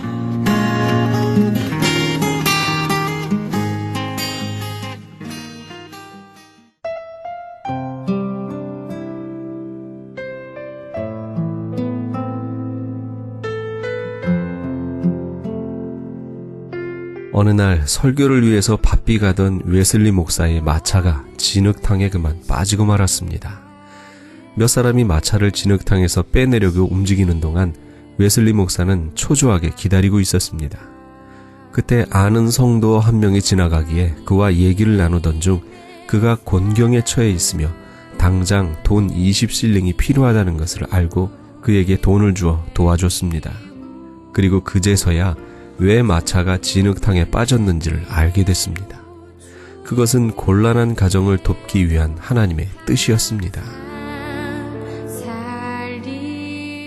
Speaker 1: 어느 날 설교를 위해서 바삐 가던 웨슬리 목사의 마차가 진흙탕에 그만 빠지고 말았습니다. 몇 사람이 마차를 진흙탕에서 빼내려고 움직이는 동안 웨슬리 목사는 초조하게 기다리고 있었습니다. 그때 아는 성도 한 명이 지나가기에 그와 얘기를 나누던 중 그가 곤경에 처해 있으며 당장 돈 20실링이 필요하다는 것을 알고 그에게 돈을 주어 도와줬습니다. 그리고 그제서야 왜 마차가 진흙탕에 빠졌는지를 알게 됐습니다. 그것은 곤란한 가정을 돕기 위한 하나님의 뜻이었습니다.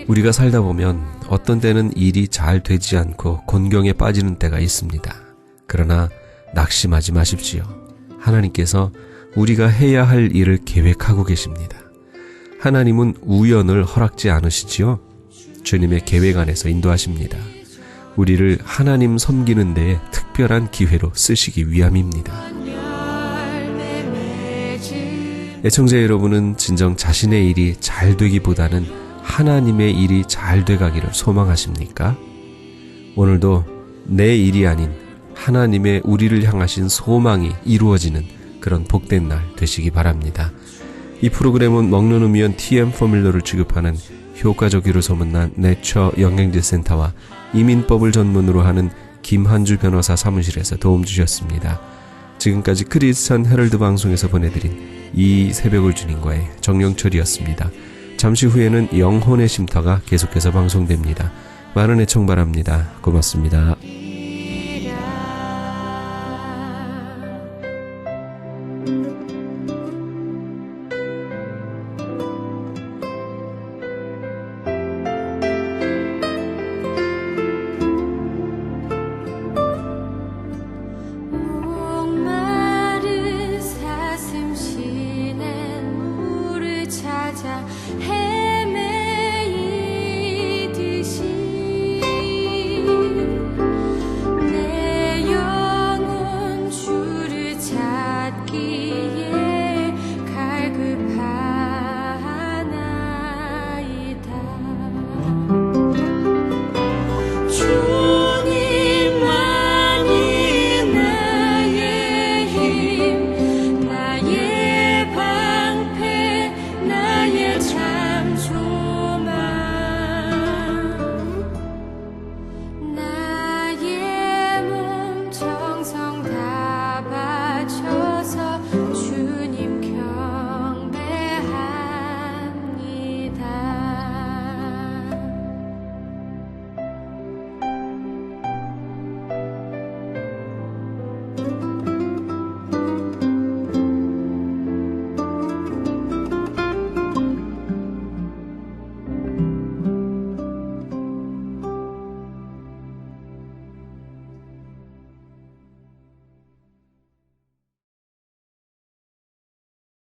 Speaker 1: 우리가 살다 보면 어떤 때는 일이 잘 되지 않고 곤경에 빠지는 때가 있습니다. 그러나 낙심하지 마십시오. 하나님께서 우리가 해야 할 일을 계획하고 계십니다. 하나님은 우연을 허락지 않으시지요? 주님의 계획 안에서 인도하십니다. 우리를 하나님 섬기는 데에 특별한 기회로 쓰시기 위함입니다. 애청자 여러분은 진정 자신의 일이 잘 되기보다는 하나님의 일이 잘 돼가기를 소망하십니까? 오늘도 내 일이 아닌 하나님의 우리를 향하신 소망이 이루어지는 그런 복된 날 되시기 바랍니다. 이 프로그램은 먹는 음이온 TM 포뮬러를 취급하는 효과적으로 소문난 내처 영양제 센터와 이민법을 전문으로 하는 김한주 변호사 사무실에서 도움 주셨습니다. 지금까지 크리스천 헤럴드 방송에서 보내드린 이 새벽을 주님과의 정영철이었습니다. 잠시 후에는 영혼의 쉼터가 계속해서 방송됩니다. 많은 애청 바랍니다. 고맙습니다.